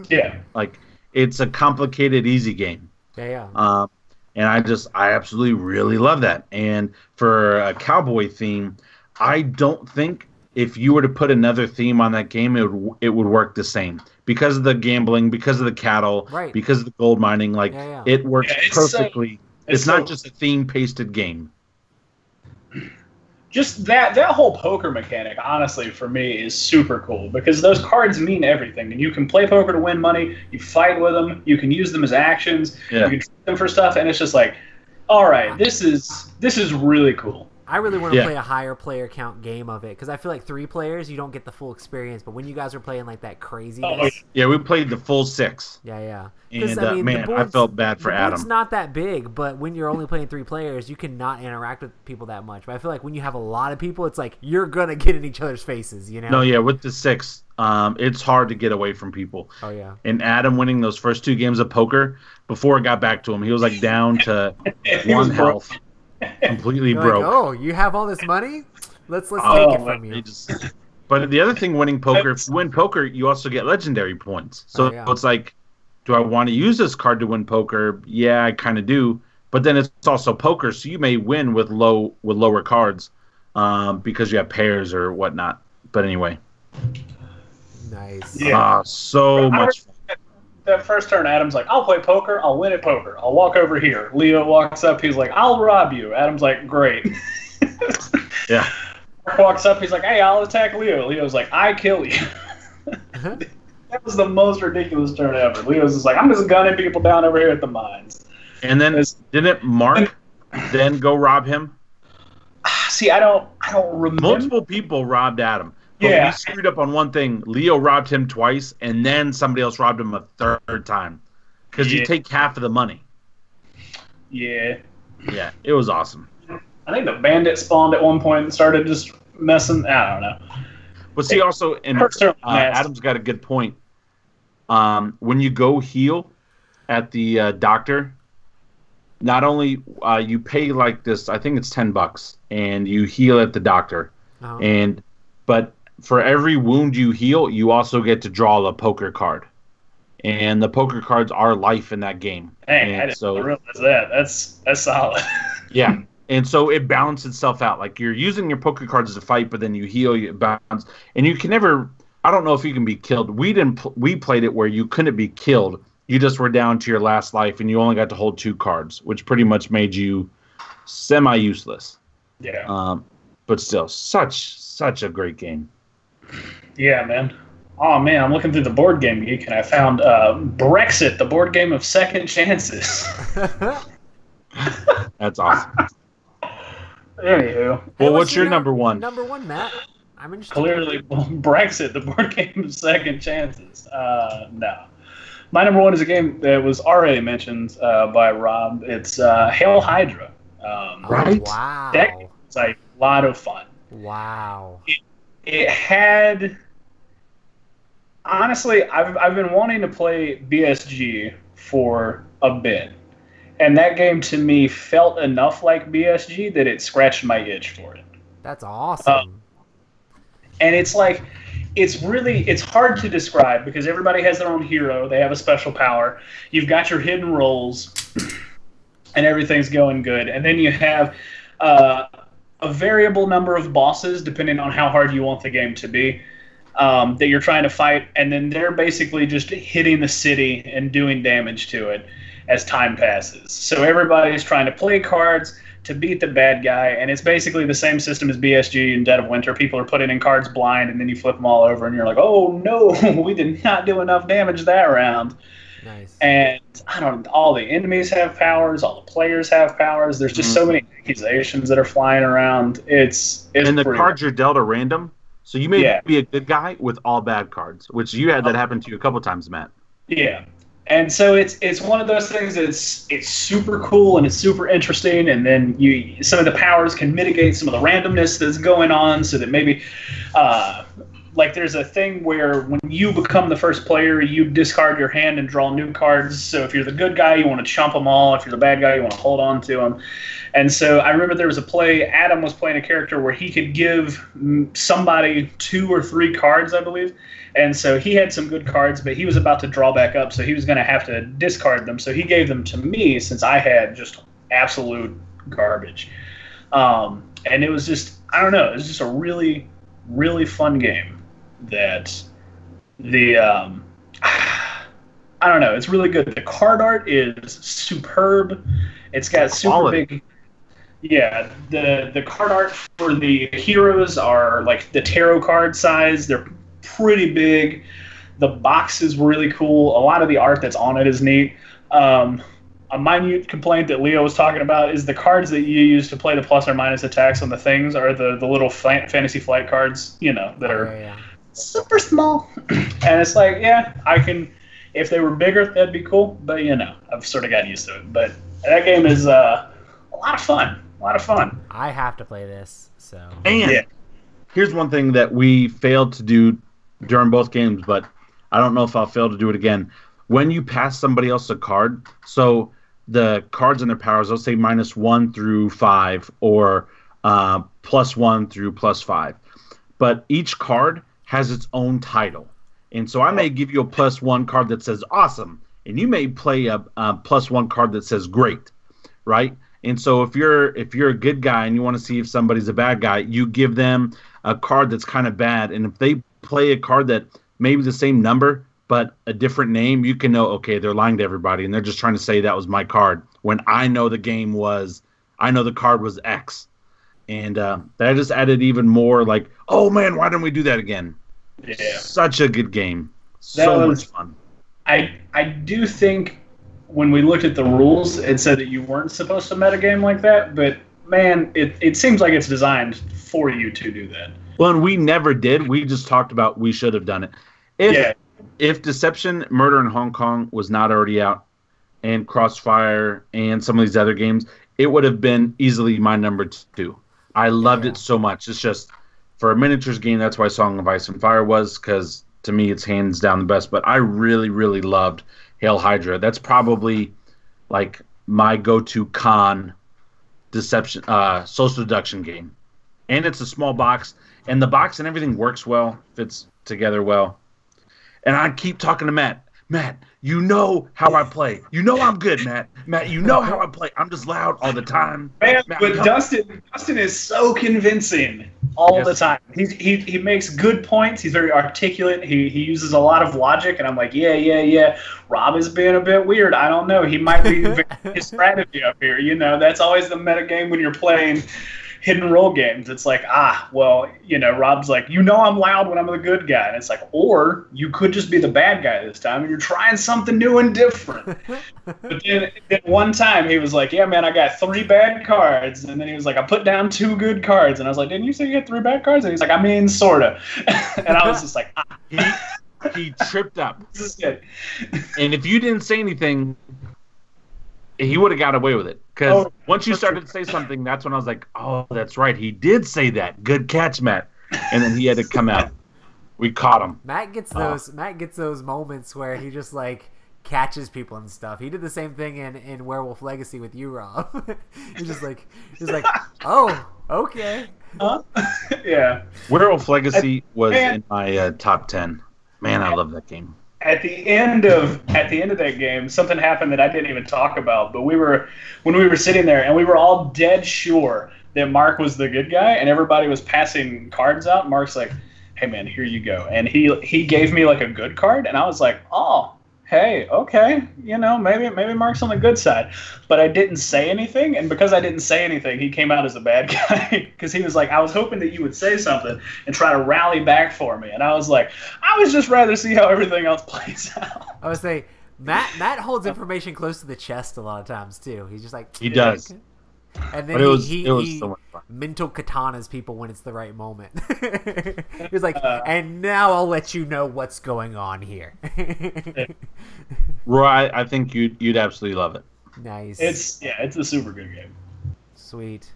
[SPEAKER 2] Yeah.
[SPEAKER 3] Like, it's a complicated, easy game.
[SPEAKER 1] Yeah.
[SPEAKER 3] And I absolutely really love that. And for a cowboy theme, I don't think if you were to put another theme on that game, it would work the same. Because of the gambling, because of the cattle,
[SPEAKER 1] Right.
[SPEAKER 3] because of the gold mining, like it works perfectly. It's
[SPEAKER 2] so-
[SPEAKER 3] not just a theme-pasted game.
[SPEAKER 2] Just that whole poker mechanic, honestly, for me, is super cool because those cards mean everything. And you can play poker to win money. You fight with them. You can use them as actions.
[SPEAKER 3] Yeah.
[SPEAKER 2] You can trade them for stuff, and it's just like, all right, this is really cool.
[SPEAKER 1] I really want to play a higher player count game of it because I feel like 3 players you don't get the full experience. But when you guys were playing like that craziness,
[SPEAKER 3] Yeah, we played the full 6.
[SPEAKER 1] yeah.
[SPEAKER 3] And man, I felt bad for Adam.
[SPEAKER 1] It's not that big, but when you're only playing 3 players, you cannot interact with people that much. But I feel like when you have a lot of people, it's like you're gonna get in each other's faces, you know?
[SPEAKER 3] No, yeah, with the 6, it's hard to get away from people.
[SPEAKER 1] Oh yeah.
[SPEAKER 3] And Adam winning those first 2 games of poker, before it got back to him, he was like down to
[SPEAKER 2] He was
[SPEAKER 3] 1 health, completely
[SPEAKER 1] You're
[SPEAKER 3] broke.
[SPEAKER 1] like, oh, you have all this money? Let's take it from you.
[SPEAKER 3] But the other thing, winning poker, if you win poker, you also get legendary points. So it's like, do I want to use this card to win poker? Yeah, I kind of do. But then it's also poker, so you may win with lower cards because you have pairs or whatnot. But anyway.
[SPEAKER 1] Nice.
[SPEAKER 2] Yeah.
[SPEAKER 3] So much fun.
[SPEAKER 2] That first turn, Adam's like, I'll play poker. I'll win at poker. I'll walk over here. Leo walks up. He's like, I'll rob you. Adam's like, great.
[SPEAKER 3] Yeah.
[SPEAKER 2] Mark walks up. He's like, hey, I'll attack Leo. Leo's like, I kill you. That was the most ridiculous turn ever. Leo's just like, I'm just gunning people down over here at the mines.
[SPEAKER 3] And then didn't Mark then go rob him?
[SPEAKER 2] See, I don't remember.
[SPEAKER 3] Multiple people robbed Adam. But we screwed up on one thing. Leo robbed him twice, and then somebody else robbed him a third time. Because you take half of the money.
[SPEAKER 2] Yeah.
[SPEAKER 3] Yeah, it was awesome.
[SPEAKER 2] I think the bandit spawned at one point and started just messing. I don't know.
[SPEAKER 3] But see, also, and Adam's got a good point. When you go heal at the doctor, not only you pay like this, I think it's $10, and you heal at the doctor, but for every wound you heal, you also get to draw a poker card, and the poker cards are life in that game.
[SPEAKER 2] Dang, I didn't realize that. That's solid.
[SPEAKER 3] Yeah. And so it balances itself out. Like, you're using your poker cards to fight, but then you heal, you bounce, and you can never. I don't know if you can be killed. We played it where you couldn't be killed. You just were down to your last life, and you only got to hold 2 cards, which pretty much made you semi-useless.
[SPEAKER 2] Yeah.
[SPEAKER 3] But still, such a great game.
[SPEAKER 2] Yeah, man. Oh man, I'm looking through the Board Game Geek, and I found Brexit, the board game of second chances.
[SPEAKER 3] That's awesome.
[SPEAKER 2] Anywho.
[SPEAKER 3] Well, what's your number one?
[SPEAKER 1] Number 1, Matt. I'm interested.
[SPEAKER 2] Clearly, Brexit, the board game of second chances. No. My number 1 is a game that was already mentioned by Rob. It's Hail Hydra.
[SPEAKER 3] Right?
[SPEAKER 1] Wow.
[SPEAKER 2] It's a lot of fun.
[SPEAKER 1] Wow.
[SPEAKER 2] It had... Honestly, I've been wanting to play BSG for a bit. And that game, to me, felt enough like BSG that it scratched my itch for it.
[SPEAKER 1] That's awesome.
[SPEAKER 2] And it's like, it's hard to describe because everybody has their own hero. They have a special power. You've got your hidden roles, and everything's going good. And then you have a variable number of bosses, depending on how hard you want the game to be. that you're trying to fight, and then they're basically just hitting the city and doing damage to it as time passes. So everybody's trying to play cards to beat the bad guy, and it's basically the same system as BSG in Dead of Winter. People are putting in cards blind, and then you flip them all over, and you're like, oh no, we did not do enough damage that round.
[SPEAKER 1] Nice.
[SPEAKER 2] And I don't. All the enemies have powers. All the players have powers. There's just so many accusations that are flying around. It's
[SPEAKER 3] and the
[SPEAKER 2] pretty
[SPEAKER 3] cards you're dealt are random, so you may
[SPEAKER 2] Yeah.
[SPEAKER 3] be a good guy with all bad cards, which you had that happen to you a couple times, Matt.
[SPEAKER 2] Yeah. And so it's one of those things that's it's super cool and it's super interesting, and then some of the powers can mitigate some of the randomness that's going on, so that maybe like there's a thing where when you become the first player, you discard your hand and draw new cards. So if you're the good guy, you want to chump them all. If you're the bad guy, you want to hold on to them. And so I remember there was a play, Adam was playing a character where he could give somebody 2 or 3 cards, I believe. And so he had some good cards, but he was about to draw back up, so he was going to have to discard them. So he gave them to me since I had just absolute garbage. And it was just, I don't know, it was just a really, really fun game that I don't know, it's really good. The card art is superb. It's got super big... Yeah, the card art for the heroes are like the tarot card size. They're pretty big. The box is really cool. A lot of the art that's on it is neat. A minute complaint that Leo was talking about is the cards that you use to play the plus or minus attacks on the things are the little Fantasy Flight cards, that are super small. And it's like, yeah, I can... If they were bigger, that'd be cool. But, I've sort of gotten used to it. But that game is a lot of fun. A lot of fun.
[SPEAKER 1] I have to play this, so...
[SPEAKER 3] And here's one thing that we failed to do during both games, but I don't know if I'll fail to do it again. When you pass somebody else a card, so the cards and their powers, they'll say -1 through 5 or +1 through +5. But each card has its own title. And so I may give you a +1 card that says awesome, and you may play a +1 card that says great, right? And so if you're a good guy and you want to see if somebody's a bad guy, you give them a card that's kind of bad. And if they play a card that maybe the same number but a different name, you can know, okay, they're lying to everybody and they're just trying to say that was my card when I know the card was X. And that just added even more like, oh man, why didn't we do that again?
[SPEAKER 2] Yeah.
[SPEAKER 3] Such a good game. So much fun.
[SPEAKER 2] I do think when we looked at the rules, it said that you weren't supposed to metagame like that, but man, it seems like it's designed for you to do that.
[SPEAKER 3] Well, and we never did. We just talked about we should have done it. If Deception, Murder in Hong Kong was not already out, and Crossfire and some of these other games, it would have been easily my number 2. I loved it so much. It's just, for a miniatures game, that's why Song of Ice and Fire was, because to me it's hands down the best. But I really, really loved Hail Hydra. That's probably like my go-to con deception, social deduction game. And it's a small box, and the box and everything works well, fits together well. And I keep talking to Matt. Matt, you know how I play. You know I'm good, Matt. Matt, you know how I play. I'm just loud all the time.
[SPEAKER 2] Man,
[SPEAKER 3] Matt,
[SPEAKER 2] but Dustin is so convincing all the time. He makes good points. He's very articulate. He uses a lot of logic, and I'm like, yeah. Rob is being a bit weird. I don't know. He might be his strategy up here. That's always the meta game when you're playing hidden role games. It's like, Rob's like, I'm loud when I'm the good guy. And it's like, or you could just be the bad guy this time and you're trying something new and different. But then one time he was like, yeah, man, I got 3 bad cards. And then he was like, I put down 2 good cards. And I was like, didn't you say you had 3 bad cards? And he's like, I mean, sort of. And I was just like,
[SPEAKER 3] He tripped up.
[SPEAKER 2] This is good.
[SPEAKER 3] And if you didn't say anything, he would have got away with it. Because once you started to say something, that's when I was like, oh, that's right. He did say that. Good catch, Matt. And then he had to come out. We caught him.
[SPEAKER 1] Matt gets those moments where he just like catches people and stuff. He did the same thing in Werewolf Legacy with you, Rob. he's like, oh, okay.
[SPEAKER 2] Yeah.
[SPEAKER 3] Werewolf Legacy was in my top 10. Man, I love that game.
[SPEAKER 2] At the end of that game, something happened that I didn't even talk about. But when we were sitting there, and we were all dead sure that Mark was the good guy, and everybody was passing cards out. Mark's like, hey man, here you go. And he gave me like a good card, and I was like, oh, hey, okay, maybe Mark's on the good side. But I didn't say anything, and because I didn't say anything, he came out as a bad guy because he was like, I was hoping that you would say something and try to rally back for me, and I was like, I would just rather see how everything else plays out.
[SPEAKER 1] I would say Matt holds information close to the chest a lot of times too. He's just like
[SPEAKER 3] He does.
[SPEAKER 1] And then
[SPEAKER 3] But
[SPEAKER 1] he
[SPEAKER 3] it was so much fun.
[SPEAKER 1] mental katanas people when it's the right moment. He was like, and now I'll let you know what's going on here.
[SPEAKER 3] Roy, I think you'd absolutely love it.
[SPEAKER 1] Nice.
[SPEAKER 2] It's a super good game.
[SPEAKER 1] Sweet.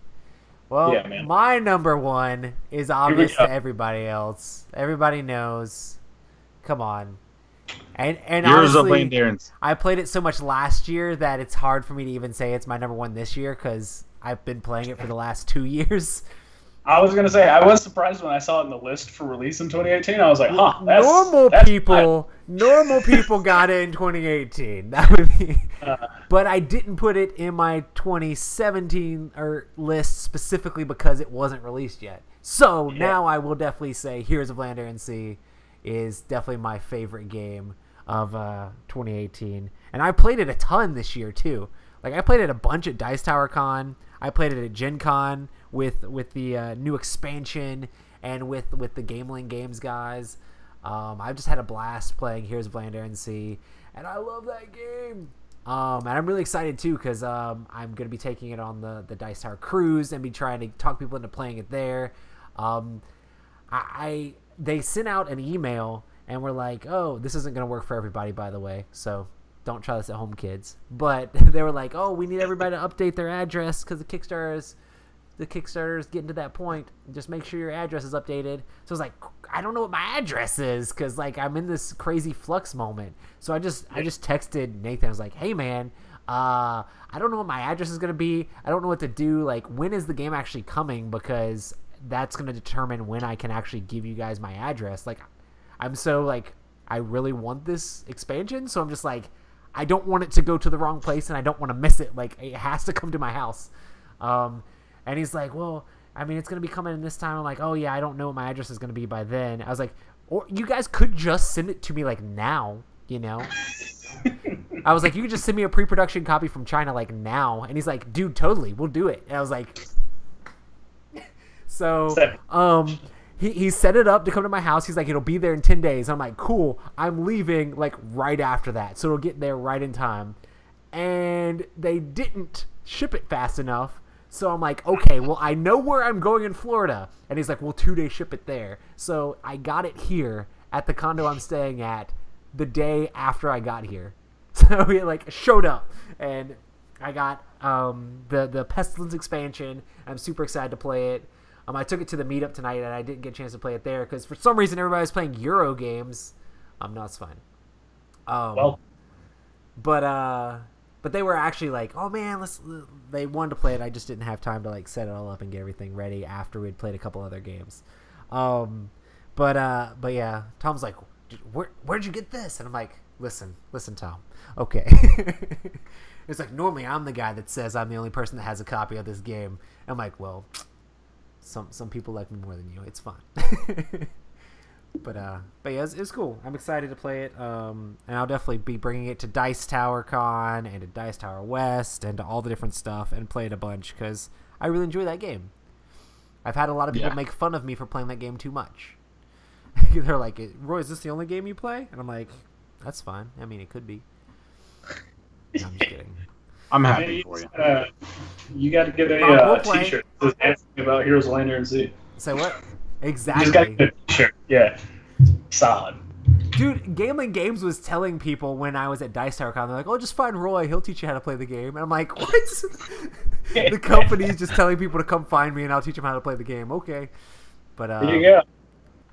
[SPEAKER 1] Well,
[SPEAKER 2] Yeah, man.
[SPEAKER 1] my number one is obvious
[SPEAKER 2] go.
[SPEAKER 1] to everybody else. Everybody knows. Come on. And
[SPEAKER 3] Heroes of
[SPEAKER 1] honestly,
[SPEAKER 3] Landarens.
[SPEAKER 1] I played it so much last year that it's hard for me to even say it's my number one this year because I've been playing it for the last 2 years.
[SPEAKER 2] I was gonna say I was surprised when I saw it in the list for release in 2018. I was like, huh, that's
[SPEAKER 1] Normal people got it in 2018. That would be. But I didn't put it in my 2017 list specifically because it wasn't released yet. So now I will definitely say Heroes of Lander Sea is definitely my favorite game of 2018. And I played it a ton this year too. Like I played it a bunch at Dice Tower Con. I played it at Gen Con with the new expansion and with the Gameling Games guys. I've just had a blast playing Heroes of Land, Air, and Sea, and I love that game. And I'm really excited too because I'm going to be taking it on the Dice Tower cruise and be trying to talk people into playing it there. They sent out an email and were like, oh, this isn't going to work for everybody, by the way, so don't try this at home, kids. But they were like, oh, we need everybody to update their address because the Kickstarter's getting to that point. Just make sure your address is updated. So I was like, I don't know what my address is because like I'm in this crazy flux moment. So I just texted Nathan. I was like, hey man, I don't know what my address is gonna be. I don't know what to do. Like, when is the game actually coming? Because that's gonna determine when I can actually give you guys my address. Like, I'm so like I really want this expansion, so I'm just like I don't want it to go to the wrong place and I don't want to miss it. Like, it has to come to my house. And he's like, well, I mean, it's going to be coming in this time. I'm like, oh, yeah, I don't know what my address is going to be by then. I was like, or you guys could just send it to me, like, now, you know? I was like, you could just send me a pre-production copy from China, like, now. And he's like, dude, totally, we'll do it. And I was like... So, he set it up to come to my house. He's like, it'll be there in 10 days. I'm like, cool. I'm leaving, like, right after that. So it'll get there right in time. And they didn't ship it fast enough. So I'm like, okay, well, I know where I'm going in Florida. And he's like, well, 2 days ship it there. So I got it here at the condo I'm staying at the day after I got here. So he like showed up and I got the Pestilence expansion. I'm super excited to play it. I took it to the meetup tonight and I didn't get a chance to play it there because for some reason everybody was playing Euro games. No, it's fine. But they were actually like, oh man, they wanted to play it. I just didn't have time to like set it all up and get everything ready after we'd played a couple other games. But yeah, Tom's like, where'd you get this? And I'm like, listen, Tom. Okay. It's like, normally I'm the guy that says I'm the only person that has a copy of this game. I'm like, well, some people like me more than you. It's fine. But yeah, it's cool. I'm excited to play it. And I'll definitely be bringing it to Dice Tower Con and to Dice Tower West and to all the different stuff and play it a bunch because I really enjoy that game. I've had a lot of people make fun of me for playing that game too much. They're like, Roy, is this the only game you play? And I'm like, that's fine. I mean, it could be. No, I'm just kidding.
[SPEAKER 3] I'm happy for you.
[SPEAKER 2] You got to get a t-shirt that says about Heroes of Lander and Sea.
[SPEAKER 1] Say what?
[SPEAKER 2] You
[SPEAKER 1] Exactly.
[SPEAKER 2] just got to get a t-shirt. Yeah. Solid.
[SPEAKER 1] Dude, Gameling Games was telling people when I was at Dice Tower Con, they're like, oh, just find Roy. He'll teach you how to play the game. And I'm like, what? The company's just telling people to come find me and I'll teach them how to play the game. Okay. But
[SPEAKER 2] There you go.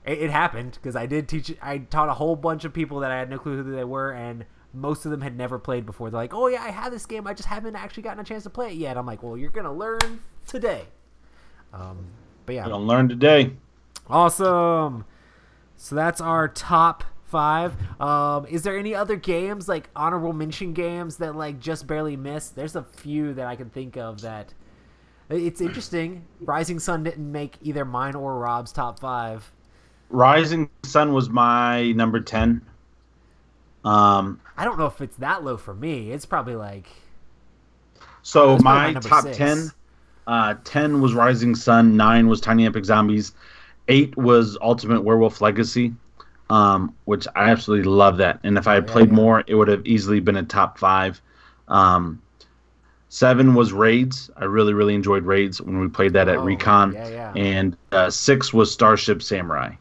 [SPEAKER 1] it happened because I taught a whole bunch of people that I had no clue who they were, and most of them had never played before. They're like, oh, yeah, I have this game. I just haven't actually gotten a chance to play it yet. I'm like, well, you're going to learn today. But yeah.
[SPEAKER 3] You're going to learn today.
[SPEAKER 1] Awesome. So that's our top 5. Is there any other games, like honorable mention games that like just barely missed? There's a few that I can think of that it's interesting. Rising Sun didn't make either mine or Rob's top 5.
[SPEAKER 3] Rising Sun was my number 10.
[SPEAKER 1] I don't know if it's that low for me. It's probably like
[SPEAKER 3] So
[SPEAKER 1] it's probably
[SPEAKER 3] my
[SPEAKER 1] number
[SPEAKER 3] top
[SPEAKER 1] 6.
[SPEAKER 3] 10, 10 was Rising Sun, 9 was Tiny Epic Zombies, 8 was Ultimate Werewolf Legacy, which I absolutely love that. And if I had played more, it would have easily been a top 5. 7 was Raids. I really, really enjoyed Raids when we played that at Recon. And 6 was Starship Samurai.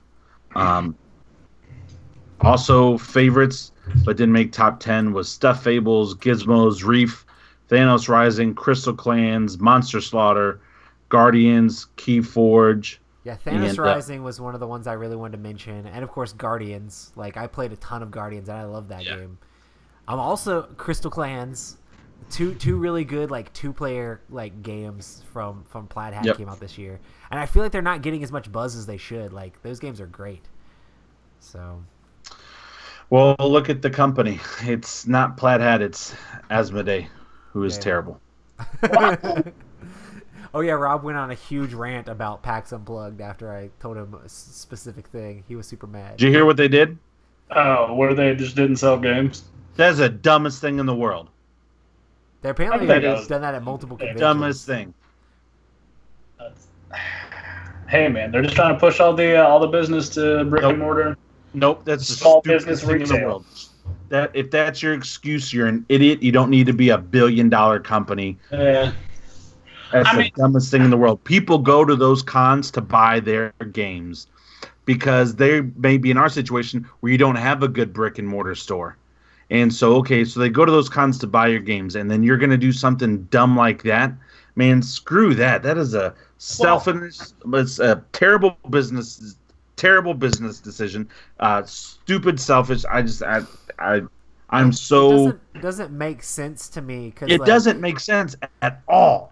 [SPEAKER 3] Also, favorites, but didn't make top 10, was Stuff Fables, Gizmos, Reef, Thanos Rising, Crystal Clans, Monster Slaughter, Guardians, Keyforge.
[SPEAKER 1] Yeah, Thanos Rising was one of the ones I really wanted to mention. And, of course, Guardians. Like, I played a ton of Guardians, and I love that game. I'm also Crystal Clans. Two really good, like, 2-player, like, games from Plaid Hat came out this year. And I feel like they're not getting as much buzz as they should. Like, those games are great. So...
[SPEAKER 3] Well, look at the company. It's not Plaid Hat, it's Asmodee, who is terrible.
[SPEAKER 1] Oh, yeah, Rob went on a huge rant about PAX Unplugged after I told him a specific thing. He was super mad.
[SPEAKER 3] Did you hear what they did?
[SPEAKER 2] Oh, where they just didn't sell games?
[SPEAKER 3] That's the dumbest thing in the world.
[SPEAKER 1] They apparently have done that at multiple conventions.
[SPEAKER 3] Dumbest thing.
[SPEAKER 2] Hey, man, they're just trying to push all the business to brick and mortar.
[SPEAKER 3] Nope, that's the
[SPEAKER 2] small
[SPEAKER 3] stupidest
[SPEAKER 2] business
[SPEAKER 3] thing
[SPEAKER 2] retail
[SPEAKER 3] in the world. That if that's your excuse, you're an idiot. You don't need to be a billion-dollar company.
[SPEAKER 2] Yeah.
[SPEAKER 3] That's the dumbest thing in the world. People go to those cons to buy their games because they may be in our situation where you don't have a good brick and mortar store. And so they go to those cons to buy your games, and then you're going to do something dumb like that. Man, screw that. That is a selfish, it's a terrible business decision. Stupid, selfish. I'm so.
[SPEAKER 1] It doesn't make sense to me.
[SPEAKER 3] It doesn't make sense at all.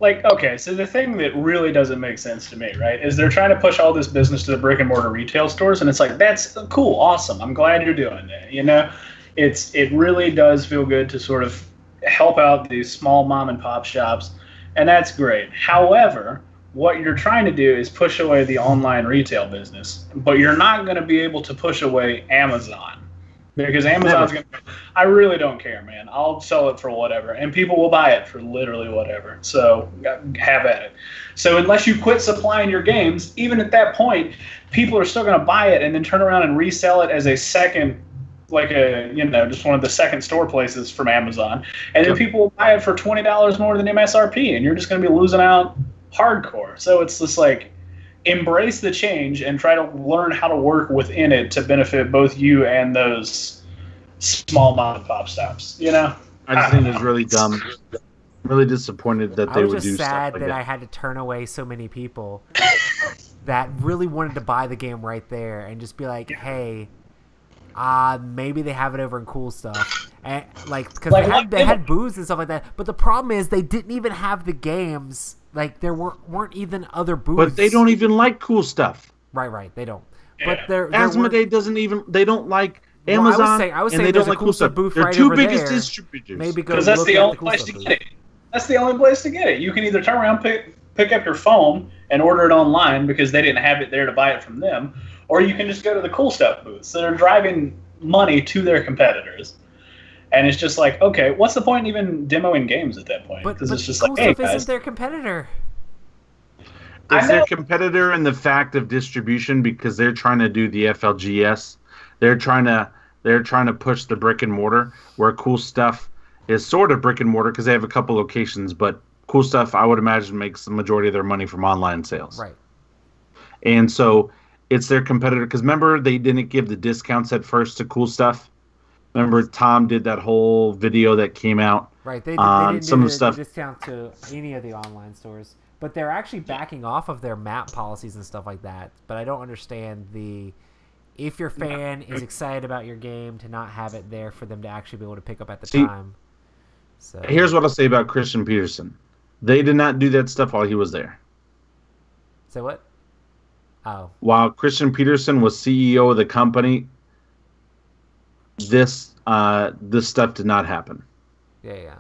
[SPEAKER 2] Like, okay, so the thing that really doesn't make sense to me, right, is they're trying to push all this business to the brick and mortar retail stores, and it's like, that's cool, awesome. I'm glad you're doing that. You know, it really does feel good to sort of help out these small mom and pop shops, and that's great. However, what you're trying to do is push away the online retail business, but you're not going to be able to push away Amazon. Because Amazon's going to, I really don't care, man. I'll sell it for whatever. And people will buy it for literally whatever. So have at it. So unless you quit supplying your games, even at that point, people are still going to buy it and then turn around and resell it as a second, like just one of the second store places from Amazon. And then people will buy it for $20 more than MSRP. And you're just going to be losing out hardcore. So it's just like, embrace the change and try to learn how to work within it to benefit both you and those small mom and pop stops. You know,
[SPEAKER 3] I just think it's really dumb. I'm really disappointed that they would do stuff like that.
[SPEAKER 1] I was just sad that I had to turn away so many people that really wanted to buy the game right there and just be like, hey, maybe they have it over in Cool Stuff, and because they had booths and stuff like that. But the problem is they didn't even have the games. Like there weren't even other booths.
[SPEAKER 3] But they don't even like Cool Stuff.
[SPEAKER 1] Right. They don't.
[SPEAKER 2] Yeah.
[SPEAKER 1] But
[SPEAKER 3] Asmodee doesn't even. They don't like Amazon.
[SPEAKER 1] I was
[SPEAKER 3] and
[SPEAKER 1] saying
[SPEAKER 3] they don't like
[SPEAKER 1] Cool Stuff booth.
[SPEAKER 3] They're
[SPEAKER 1] right
[SPEAKER 3] two
[SPEAKER 1] over
[SPEAKER 3] biggest
[SPEAKER 1] there.
[SPEAKER 3] distributors.
[SPEAKER 1] Maybe
[SPEAKER 2] because that's the only place to get it. That's the only place to get it. You can either turn around, pick up your phone, and order it online because they didn't have it there to buy it from them, or you can just go to the Cool Stuff booths. So they're driving money to their competitors. And it's just like, okay, what's the point in even demoing games at that point?
[SPEAKER 1] Because
[SPEAKER 2] it's just
[SPEAKER 1] Cool
[SPEAKER 2] like, hey,
[SPEAKER 1] Stuff
[SPEAKER 2] guys.
[SPEAKER 1] isn't their competitor.
[SPEAKER 3] It's their competitor in the fact of distribution because they're trying to do the FLGS. They're trying to push the brick and mortar, where Cool Stuff is sort of brick and mortar because they have a couple locations, but Cool Stuff, I would imagine, makes the majority of their money from online sales.
[SPEAKER 1] Right.
[SPEAKER 3] And so it's their competitor because remember they didn't give the discounts at first to Cool Stuff. Remember Tom did that whole video that came out.
[SPEAKER 1] Right. They didn't
[SPEAKER 3] some
[SPEAKER 1] do
[SPEAKER 3] of the stuff.
[SPEAKER 1] Discount to any of the online stores. But they're actually backing off of their map policies and stuff like that. But I don't understand if your fan is excited about your game to not have it there for them to actually be able to pick up at the time. So
[SPEAKER 3] here's what I'll say about Christian Peterson. They did not do that stuff while he was there.
[SPEAKER 1] Say what? Oh.
[SPEAKER 3] While Christian Peterson was CEO of the company, this stuff did not happen.
[SPEAKER 1] Yeah.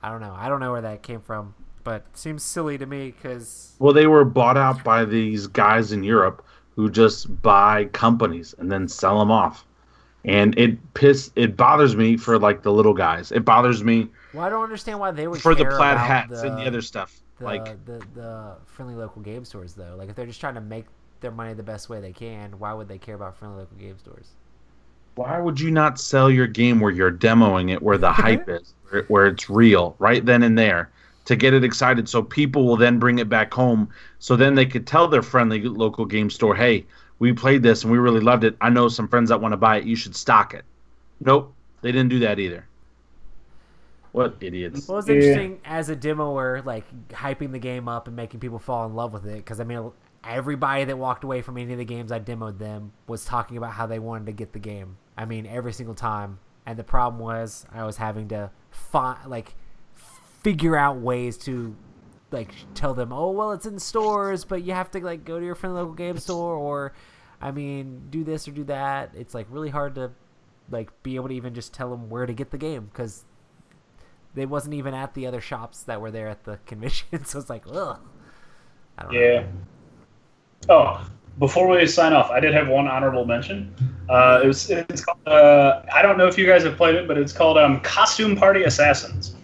[SPEAKER 1] I don't know. I don't know where that came from. but seems silly to me because
[SPEAKER 3] Well, they were bought out by these guys in Europe who just buy companies and then sell them off. And it bothers me for like the little guys. It bothers me
[SPEAKER 1] well, I don't understand why they would
[SPEAKER 3] for the
[SPEAKER 1] care
[SPEAKER 3] plaid
[SPEAKER 1] about
[SPEAKER 3] hats and the other stuff.
[SPEAKER 1] the friendly local game stores though. Like if they're just trying to make their money the best way they can, why would they care about friendly local game stores?
[SPEAKER 3] Why would you not sell your game where you're demoing it, where the hype is, where it's real, right then and there, to get it excited so people will then bring it back home so then they could tell their friendly local game store, hey, we played this and we really loved it. I know some friends that want to buy it. You should stock it. Nope, they didn't do that either. What idiots.
[SPEAKER 1] Well, it's interesting as a demoer, like hyping the game up and making people fall in love with it. Because I mean, everybody that walked away from any of the games I demoed them was talking about how they wanted to get the game. I mean, every single time. And the problem was I was having to figure out ways to like tell them, oh well, it's in stores, but you have to like go to your friendly local game store, or I mean, do this or do that. It's like really hard to like be able to even just tell them where to get the game because they wasn't even at the other shops that were there at the convention. So it's like, ugh. I don't know.
[SPEAKER 2] Oh, before we sign off, I did have one honorable mention. It's called, I don't know if you guys have played it, but it's called Costume Party Assassins.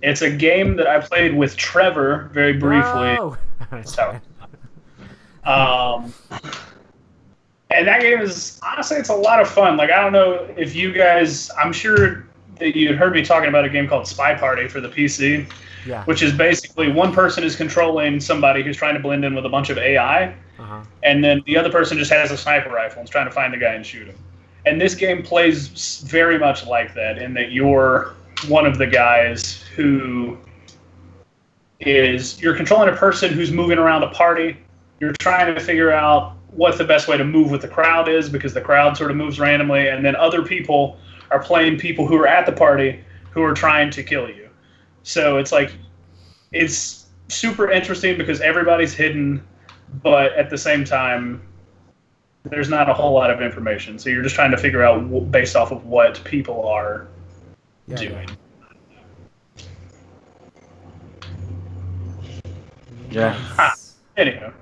[SPEAKER 2] It's a game that I played with Trevor very briefly.
[SPEAKER 1] Oh.
[SPEAKER 2] So, and that game is, honestly, it's a lot of fun. Like, I don't know if you guys, I'm sure that you had heard me talking about a game called Spy Party for the PC.
[SPEAKER 1] Yeah.
[SPEAKER 2] Which is basically one person is controlling somebody who's trying to blend in with a bunch of AI, and then the other person just has a sniper rifle and is trying to find the guy and shoot him. And this game plays very much like that, in that you're one of the guys who you're controlling a person who's moving around a party. You're trying to figure out what the best way to move with the crowd is, because the crowd sort of moves randomly, and then other people are playing people who are at the party who are trying to kill you. So it's like, it's super interesting because everybody's hidden, but at the same time, there's not a whole lot of information. So you're just trying to figure out based off of what people are doing.
[SPEAKER 3] Yeah.
[SPEAKER 2] Anyhow.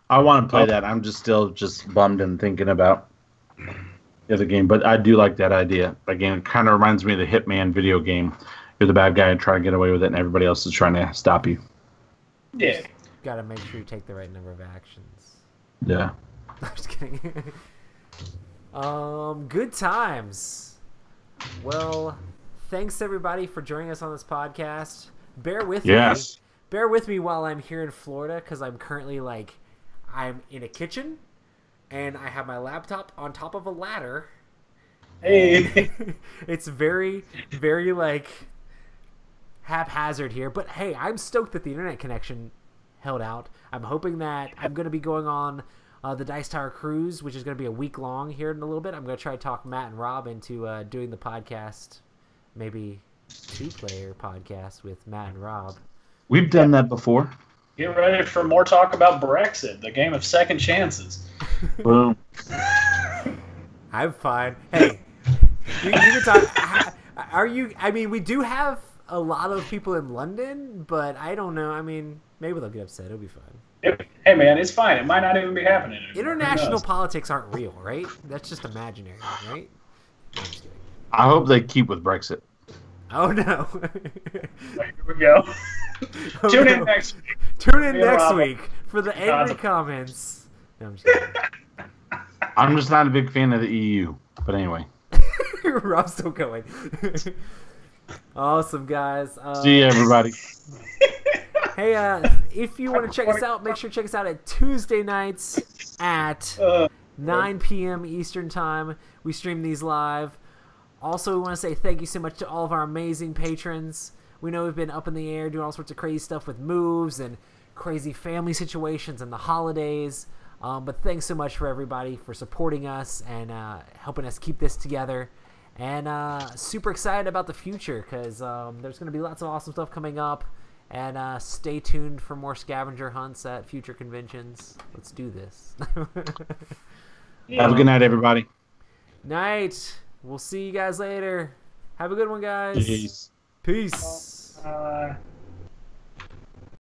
[SPEAKER 3] I want to play that. I'm still bummed and thinking about the other game, but I do like that idea. Again, it kind of reminds me of the Hitman video game. You're the bad guy and try to get away with it, and everybody else is trying to stop you.
[SPEAKER 2] Yeah.
[SPEAKER 1] Got to make sure you take the right number of actions.
[SPEAKER 3] Yeah.
[SPEAKER 1] I'm just kidding. Good times. Well, thanks everybody for joining us on this podcast. Bear with me. Bear with me while I'm here in Florida, because I'm currently I'm in a kitchen, and I have my laptop on top of a ladder.
[SPEAKER 2] Hey.
[SPEAKER 1] It's very, very haphazard here, but hey, I'm stoked that the internet connection held out. I'm hoping that I'm going to be going on the Dice Tower Cruise, which is going to be a week long here in a little bit. I'm going to try to talk Matt and Rob into doing the podcast, maybe 2-player podcast with Matt and Rob.
[SPEAKER 3] We've done that before.
[SPEAKER 2] Get ready for more talk about Brexit, the game of second chances.
[SPEAKER 3] Boom.
[SPEAKER 1] I'm fine. Hey, you can talk. Are you? I mean, we do have a lot of people in London, but I don't know. I mean, maybe they'll get upset. It'll be fine.
[SPEAKER 2] Hey, man, it's fine. It might not even be happening anymore.
[SPEAKER 1] International politics aren't real, right? That's just imaginary, right? No, I'm just kidding.
[SPEAKER 3] I hope they keep with Brexit.
[SPEAKER 1] Oh, no.
[SPEAKER 2] Here we go. Tune in next week.
[SPEAKER 1] Tune in next week for the angry comments. No, I'm just kidding.
[SPEAKER 3] I'm just not a big fan of the EU. But anyway.
[SPEAKER 1] Rob's still going. Awesome, guys.
[SPEAKER 3] See you, everybody.
[SPEAKER 1] Hey, if you want to check us out, make sure to check us out at Tuesday nights at 9 p.m. Eastern Time. We stream these live. Also, we want to say thank you so much to all of our amazing patrons. We know we've been up in the air doing all sorts of crazy stuff with moves and crazy family situations and the holidays. But thanks so much for everybody for supporting us and helping us keep this together. And super excited about the future because there's going to be lots of awesome stuff coming up. And stay tuned for more scavenger hunts at future conventions. Let's do this.
[SPEAKER 3] Have a good night, everybody.
[SPEAKER 1] Night. We'll see you guys later. Have a good one, guys.
[SPEAKER 3] Peace.
[SPEAKER 1] Peace.